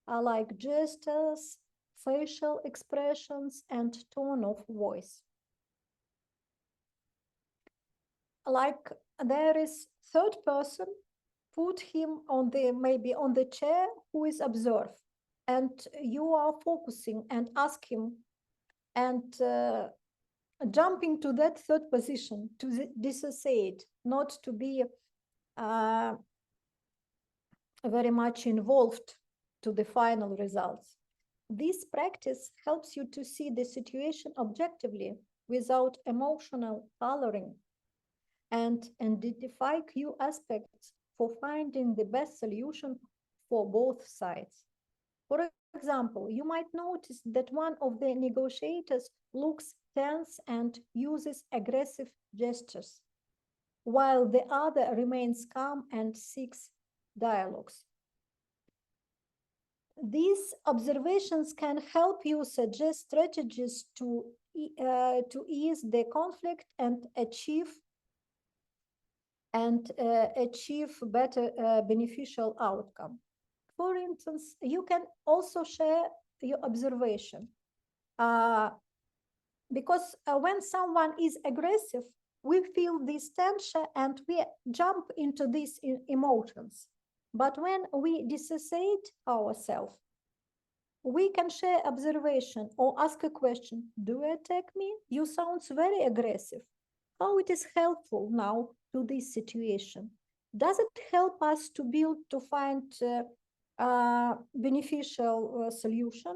like gestures, facial expressions, and tone of voice. Like there is third person, put him on maybe on the chair who is observe, and you are focusing and ask him and jumping to that third position to dissociate, not to be very much involved to the final results. This practice helps you to see the situation objectively without emotional coloring, and identify key aspects for finding the best solution for both sides. For example, you might notice that one of the negotiators looks tense and uses aggressive gestures, while the other remains calm and seeks dialogues. These observations can help you suggest strategies to ease the conflict and achieve better beneficial outcome. For instance, you can also share your observation because when someone is aggressive, we feel this tension and we jump into these emotions. But when we dissociate ourselves, we can share observation or ask a question. Do you attack me? You sound very aggressive. How it is helpful now to this situation? Does it help us to find beneficial solution?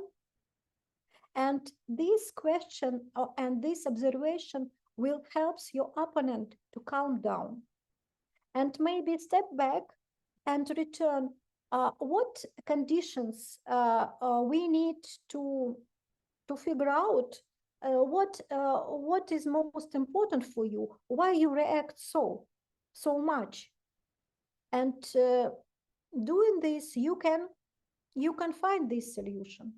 And this question and this observation will help your opponent to calm down and maybe step back and return what conditions we need to figure out what is most important for you, why you react so much, and doing this you can find this solution.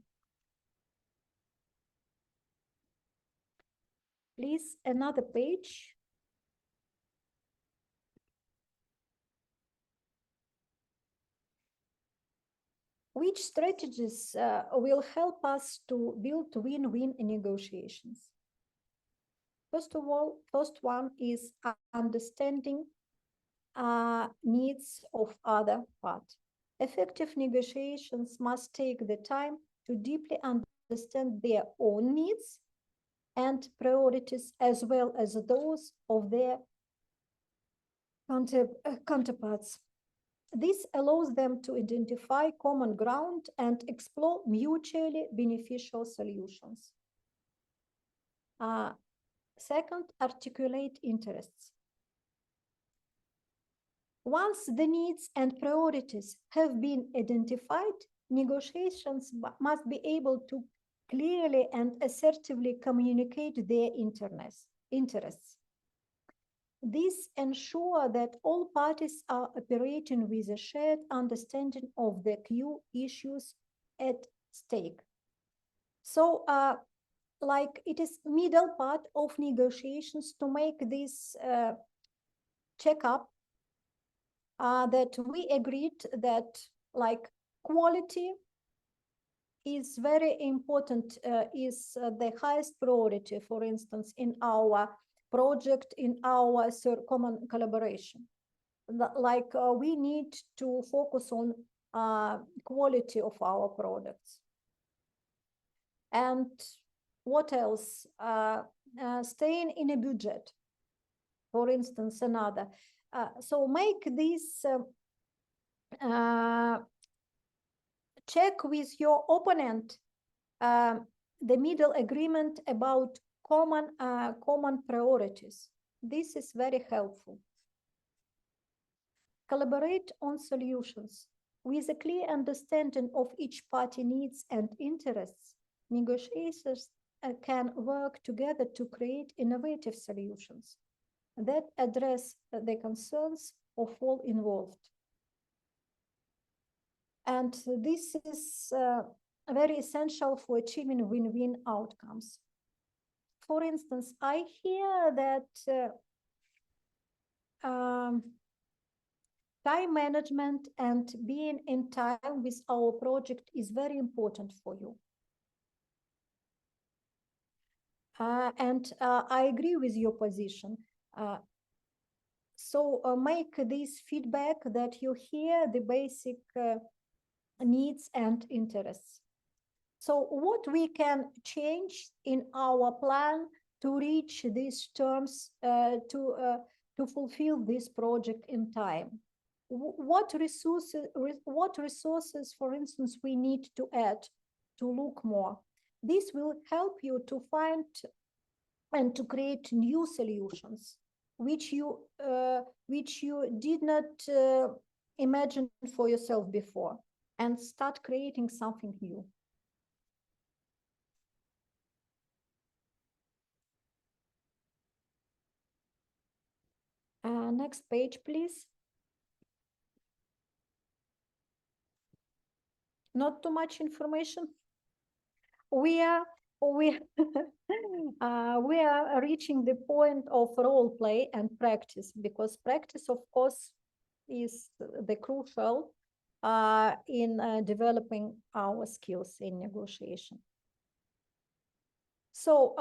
Please, another page. Which strategies will help us to build win-win negotiations? First of all, first one is understanding needs of other part. Effective negotiations must take the time to deeply understand their own needs and priorities, as well as those of their counterparts. This allows them to identify common ground and explore mutually beneficial solutions. Second, articulate interests. Once the needs and priorities have been identified, negotiations must be able to clearly and assertively communicate their interests. This ensures that all parties are operating with a shared understanding of the key issues at stake. So, like it is middle part of negotiations to make this checkup that we agreed that like quality is very important, is the highest priority, for instance, in our project, in our common collaboration. Like we need to focus on quality of our products. And what else? Staying in a budget, for instance, another. So make this check with your opponent the middle agreement about common priorities. This is very helpful. Collaborate on solutions. With a clear understanding of each party needs and interests, negotiators can work together to create innovative solutions that address the concerns of all involved. And this is very essential for achieving win-win outcomes. For instance, I hear that time management and being in time with our project is very important for you. And I agree with your position. So make this feedback that you hear the basic needs and interests. So what we can change in our plan to reach these terms, to fulfill this project in time? What resources, for instance, we need to add to look more? This will help you to find and to create new solutions, which you did not imagine for yourself before, and start creating something new. Next page, please. Not too much information. We are reaching the point of role play and practice, because practice, of course, is the crucial in developing our skills in negotiation. So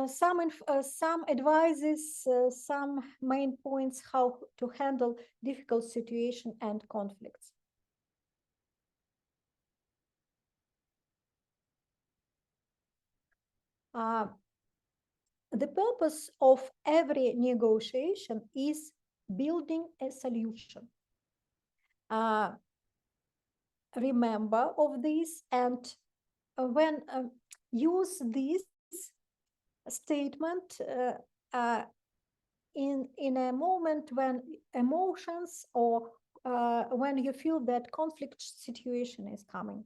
some advices, some main points how to handle difficult situation and conflicts. The purpose of every negotiation is building a solution. Remember of this, and when use this statement in a moment when emotions or when you feel that conflict situation is coming.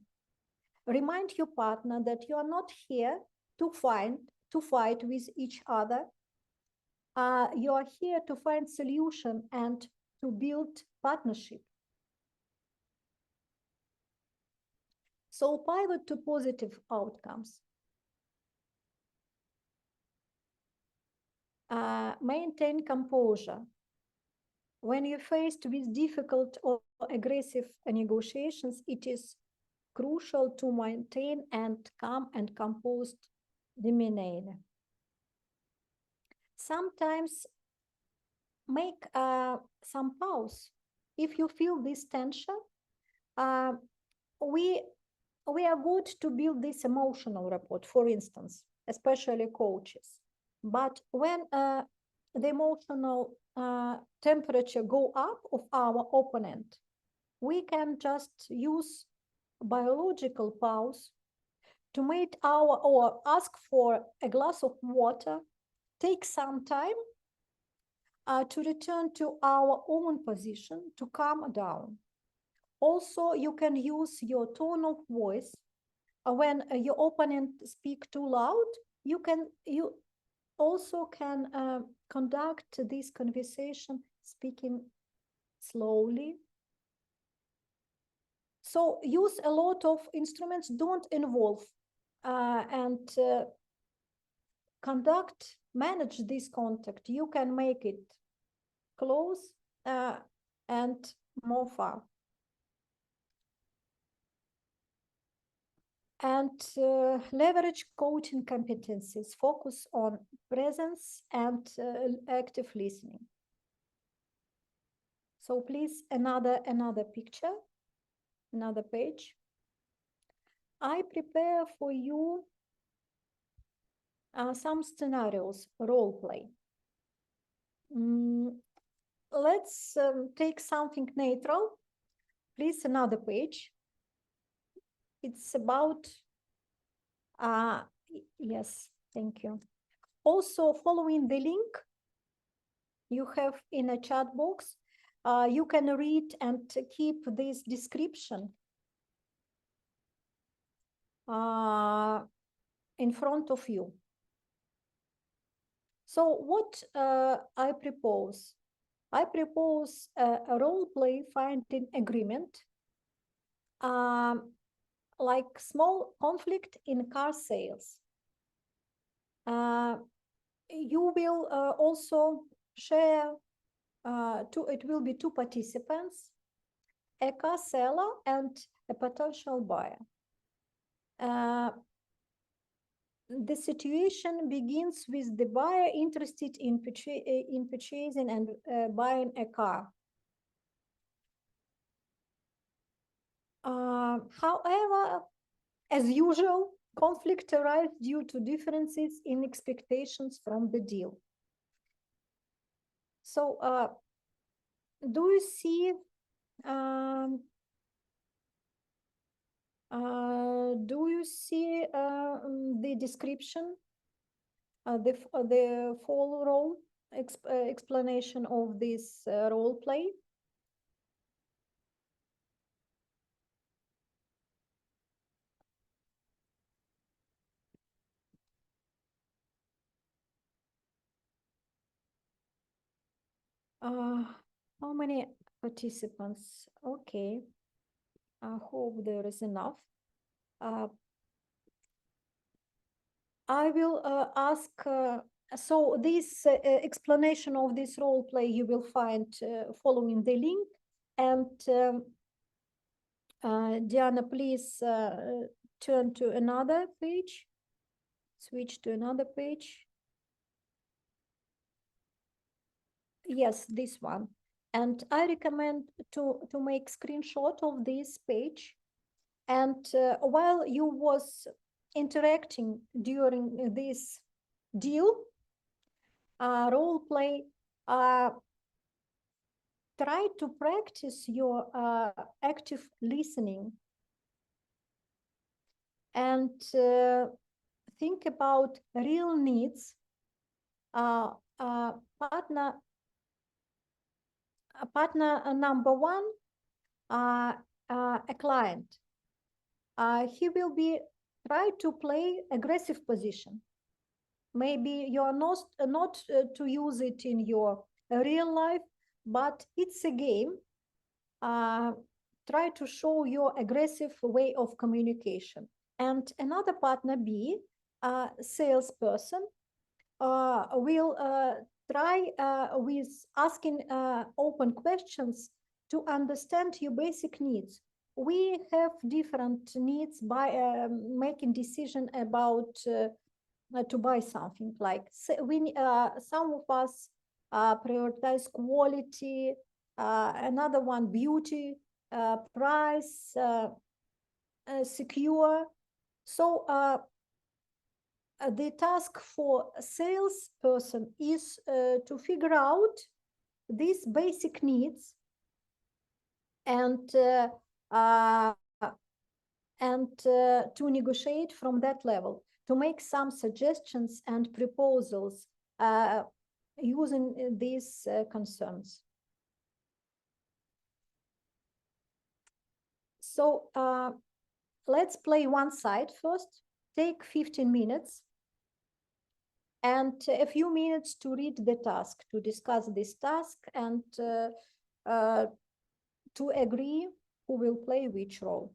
Remind your partner that you are not here to fight with each other. You are here to find solution and to build partnership. So pivot to positive outcomes. Maintain composure. When you're faced with difficult or aggressive negotiations, it is crucial to maintain and calm and composed demeanor. Sometimes make some pause. If you feel this tension, we are good to build this emotional rapport, for instance, especially coaches. But when the emotional temperature go up of our opponent, we can just use biological pause to make or ask for a glass of water, take some time to return to our own position, to calm down. Also, you can use your tone of voice. When your opponent speak too loud, you also can conduct this conversation speaking slowly. So use a lot of instruments, don't involve and manage this contact. You can make it close and more far. And leverage coaching competencies, focus on presence and active listening. So please, another picture, another page. I prepare for you some scenarios, role play. Let's take something neutral. Please, another page. It's about, yes, thank you. Also, following the link you have in a chat box, you can read and keep this description in front of you. So what I propose? I propose a role play finding agreement, like small conflict in car sales. You will also share, it will be two participants, a car seller and a potential buyer. The situation begins with the buyer interested in purchasing and buying a car. However, as usual, conflict arises due to differences in expectations from the deal. So, do you see the description, the full role explanation of this role play? How many participants? Okay, I hope there is enough. I will ask, so this explanation of this role play you will find following the link. And Diana, please turn to another page, switch to another page. Yes, this one. And I recommend to make screenshot of this page. And while you was interacting during this deal, role play, try to practice your active listening and think about real needs. Partner number one a client. He will be try to play aggressive position. Maybe you are not to use it in your real life, but it's a game. Try to show your aggressive way of communication. And another partner B, salesperson, will try with asking open questions to understand your basic needs. We have different needs by making decision about to buy something. Like some of us prioritize quality, another one beauty, price, secure. So the task for a salesperson is to figure out these basic needs and to negotiate from that level, to make some suggestions and proposals using these concerns. So let's play one side first. Take 15 minutes and a few minutes to read the task, to discuss this task, and to agree who will play which role.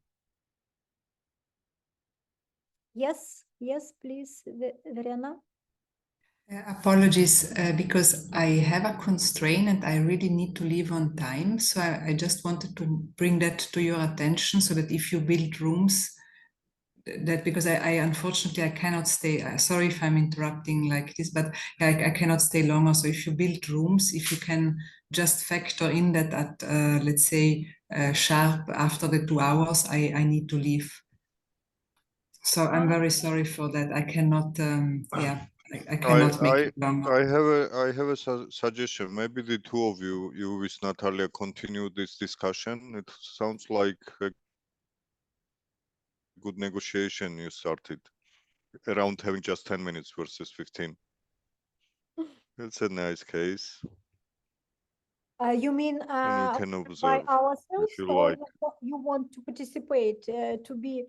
Yes, please, Verena. Apologies, because I have a constraint and I really need to leave on time. So I just wanted to bring that to your attention so that if you build rooms, that because I unfortunately I cannot stay. Sorry if I'm interrupting like this, but I cannot stay longer. So if you build rooms, if you can just factor in that at let's say sharp after the 2 hours, I need to leave. So I'm very sorry for that. I cannot. Yeah, I cannot make it longer. I have a suggestion. Maybe the two of you with Natalia, continue this discussion. It sounds like a good negotiation you started around having just 10 minutes versus 15. It's a nice case. You mean And we can by observe ourselves, if you or like. you want to participate to be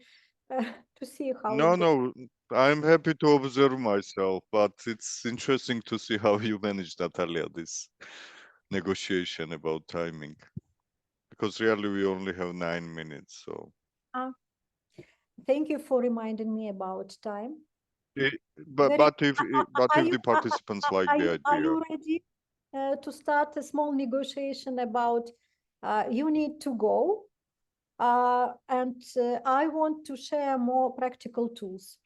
to see how? No, I'm happy to observe myself, but it's interesting to see how you manage, Natalia, this negotiation about timing, because really we only have 9 minutes. So thank you for reminding me about time. But if the participants like the idea, are you ready to start a small negotiation about you need to go, and I want to share more practical tools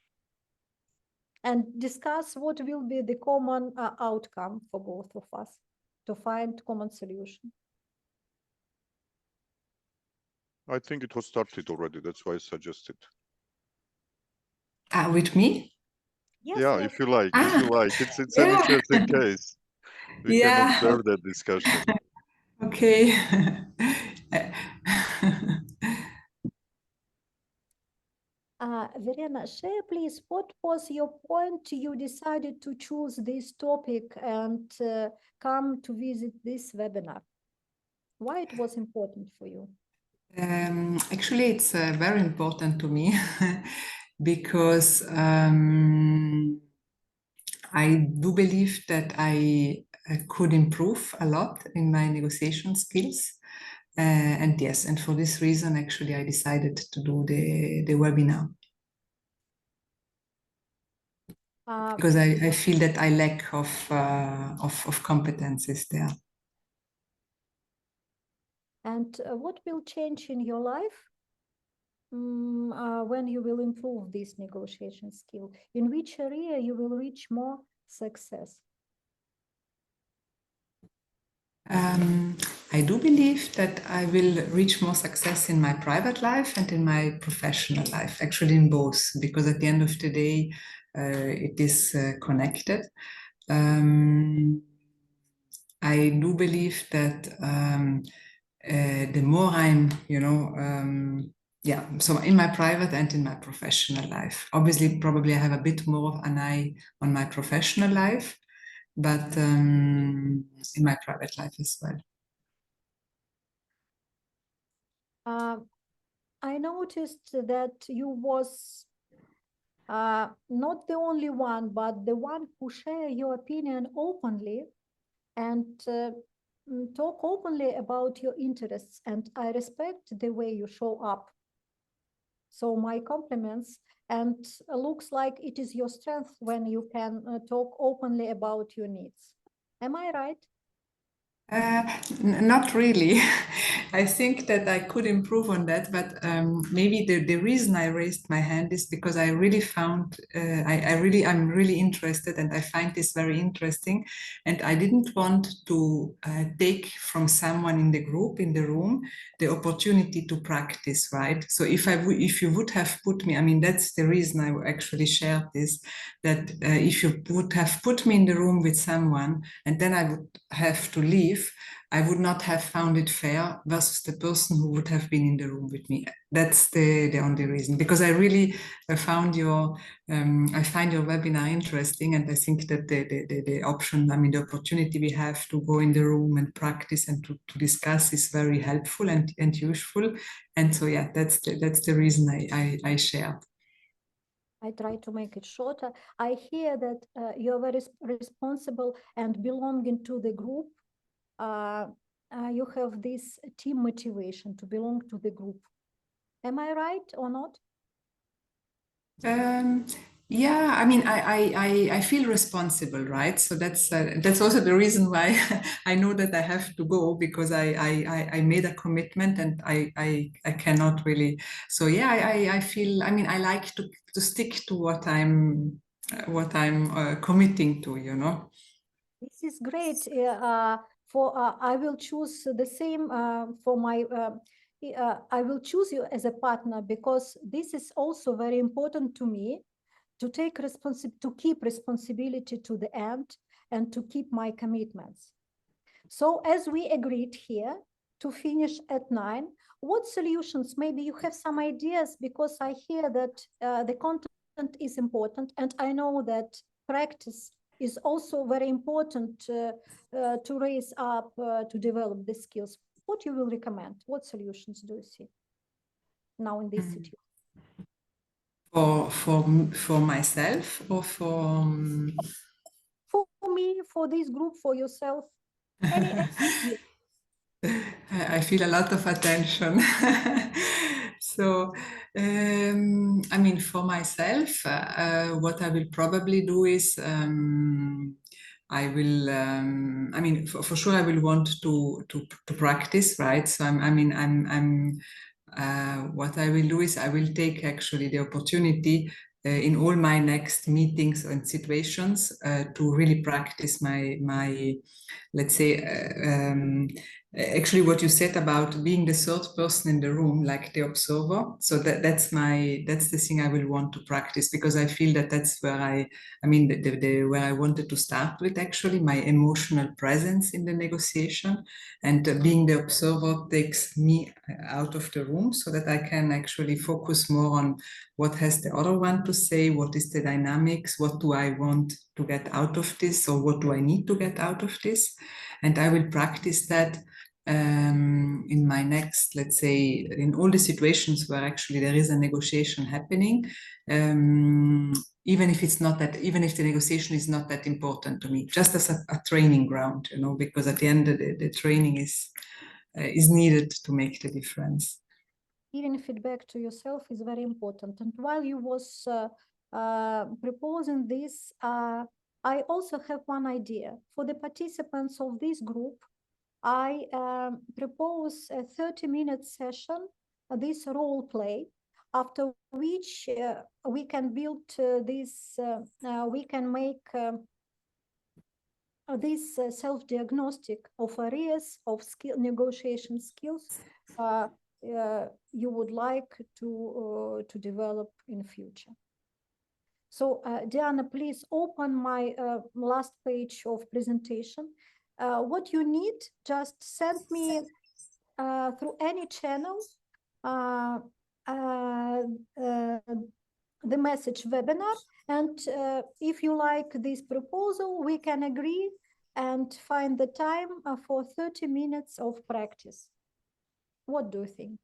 and discuss what will be the common outcome for both of us to find common solution. I think it was started already. That's why I suggested. With me? Yes, Yeah, yes. if you like, it's Yeah. an interesting case. We can observe that discussion. Okay. Verena, share please, what was your point you decided to choose this topic and come to visit this webinar? Why it was important for you? Actually, it's very important to me because I do believe that I could improve a lot in my negotiation skills. And yes, and for this reason, actually, I decided to do the webinar. Because I feel that I lack of competencies there. And what will change in your life when you will improve this negotiation skill? In which area you will reach more success? I do believe that I will reach more success in my private life and in my professional life, actually in both, because at the end of the day, it is connected. I do believe that the more I'm, so in my private and in my professional life, obviously, probably I have a bit more of an eye on my professional life, but in my private life as well. I noticed that you was not the only one, but the one who share your opinion openly and talk openly about your interests. And I respect the way you show up. So my compliments. And looks like it is your strength when you can talk openly about your needs. Am I right? Not really. I think that I could improve on that, but maybe the reason I raised my hand is because I really found I'm really interested, and I find this very interesting, and I didn't want to take from someone in the group, in the room, the opportunity to practice, right? So if you would have put me, I mean, that's the reason I actually shared this, that if you would have put me in the room with someone and then I would have to leave, I would not have found it fair versus the person who would have been in the room with me. That's the only reason, because I really found I find your webinar interesting, and I think that the option, I mean, the opportunity we have to go in the room and practice and to discuss is very helpful and useful. And so, yeah, that's the reason I shared. I try to make it shorter. I hear that you're very responsible and belonging to the group. You have this team motivation to belong to the group. Am I right or not? Yeah, I mean, I feel responsible, right? So that's also the reason why I know that I have to go, because I made a commitment and I cannot really. So yeah, I feel. I mean, I like to stick to what I'm committing to. You know. This is great. I will choose the same for my. I will choose you as a partner because this is also very important to me. To keep responsibility to the end and to keep my commitments. So as we agreed here to finish at 9, what solutions, maybe you have some ideas, because I hear that the content is important and I know that practice is also very important to raise up, to develop the skills. What you will recommend? What solutions do you see now in this situation? For myself or for For me, for this group, for yourself, any I feel a lot of attention. So, I mean, for myself, what I will probably do is I will, I mean, for sure, I will want to practice, right? So, what I will do is I will take actually the opportunity in all my next meetings and situations to really practice my let's say, actually what you said about being the third person in the room, like the observer. So that's the thing I will want to practice, because I feel that that's where where I wanted to start with, actually, my emotional presence in the negotiation. And being the observer takes me out of the room so that I can actually focus more on what has the other one to say, what is the dynamics, what do I want to get out of this, or what do I need to get out of this. And I will practice that in my next, let's say, in all the situations where actually there is a negotiation happening, even if the negotiation is not that important to me, just as a training ground, you know, because at the end the training is needed to make the difference. Giving feedback to yourself is very important. And while you was proposing this, I also have one idea. For the participants of this group, I propose a 30-minute session, this role play, after which we can build we can make this self-diagnostic of areas of negotiation skills you would like to develop in future. So Diana, please open my last page of presentation. What you need, just send me through any channel the message webinar, and if you like this proposal, we can agree and find the time for 30 minutes of practice. What do you think?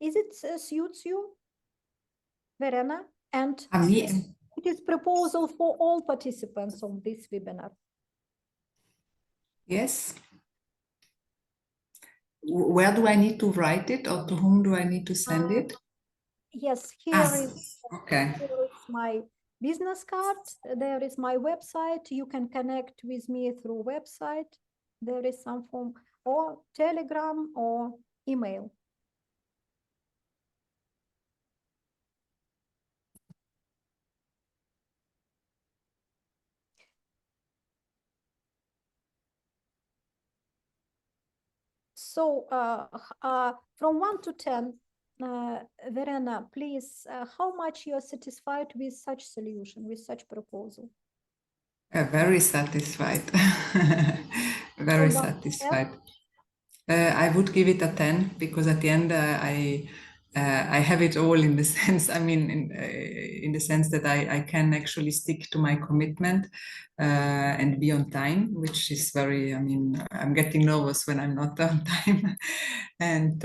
Is it suits you, Verena? And Me, it is proposal for all participants of this webinar. yes. Where do I need to write it, or to whom do I need to send it? Yes, Ah, here okay. is my business card. There is my website. You can connect with me through website. There is some form or Telegram or email. So from 1 to 10, Verena, please, how much you are satisfied with such solution, with such proposal? Very satisfied. Very From 1 to 10? satisfied. I would give it a 10 because at the end I have it all in the sense, I mean, in the sense that I can actually stick to my commitment and be on time, which is very, I mean, I'm getting nervous when I'm not on time. And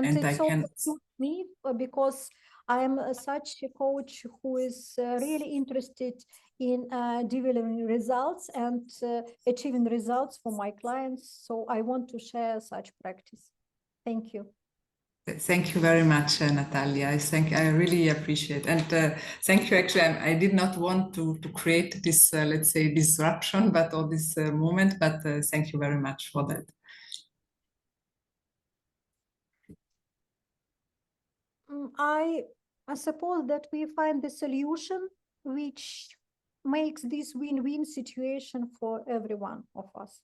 And I it's also can. suits me because I am such a coach who is really interested in delivering results and achieving results for my clients. So I want to share such practice. Thank you. Thank you very much, Natalia. I really appreciate, and thank you. Actually, I did not want to create this, let's say, disruption, or this moment. But thank you very much for that. I suppose that we find the solution which makes this win-win situation for every one of us.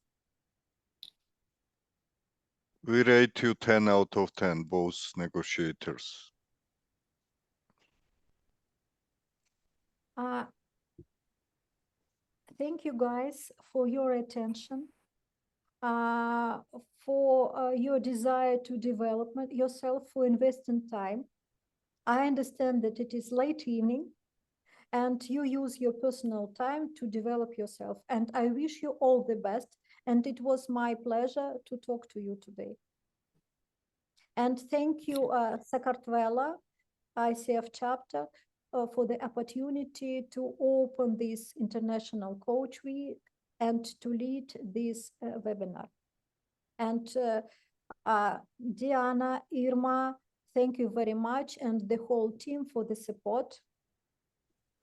We rate you 10 out of 10, both negotiators. Thank you guys for your attention, for your desire to develop yourself, for investing time. I understand that it is late evening and you use your personal time to develop yourself. And I wish you all the best. And it was my pleasure to talk to you today. And thank you, Sakartvela, ICF chapter, for the opportunity to open this International Coach Week and to lead this webinar. And Diana, Irma, thank you very much, and the whole team for the support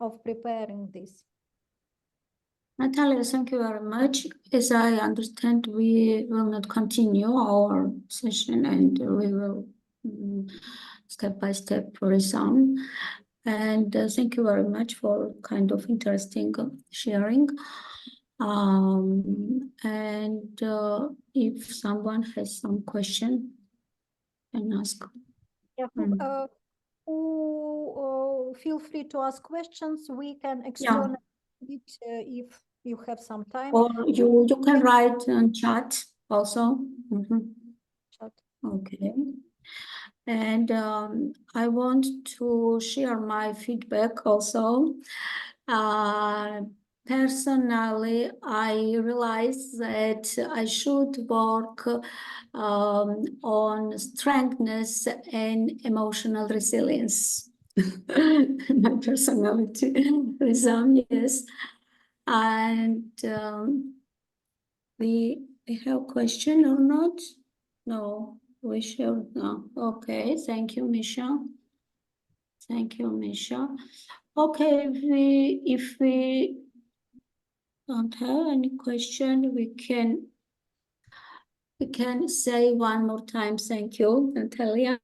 of preparing this. Natalia, thank you very much. As I understand, we will not continue our session and we will step by step resume. And thank you very much for kind of interesting sharing. And if someone has some question, can ask. Yeah, feel free to ask questions. We can externalize it if you have some time. Or you can write in chat also. Chat. Okay. And I want to share my feedback also. Personally, I realize that I should work on strengthness and emotional resilience. My personality, yes. And we have a question or not? No, we should no. Okay, thank you, Misha. Thank you, Misha. Okay, if we don't have any question, we can say one more time thank you, Natalia.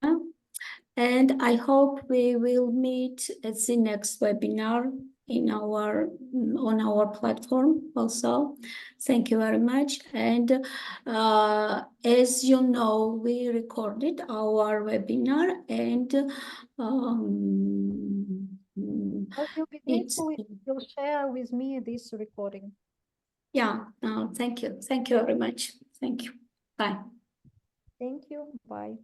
And I hope we will meet at the next webinar on our platform also. Thank you very much. And as you know, we recorded our webinar and I will be grateful if you'll share with me this recording. Yeah, thank you. Thank you very much. Thank you. Bye. Thank you. Bye.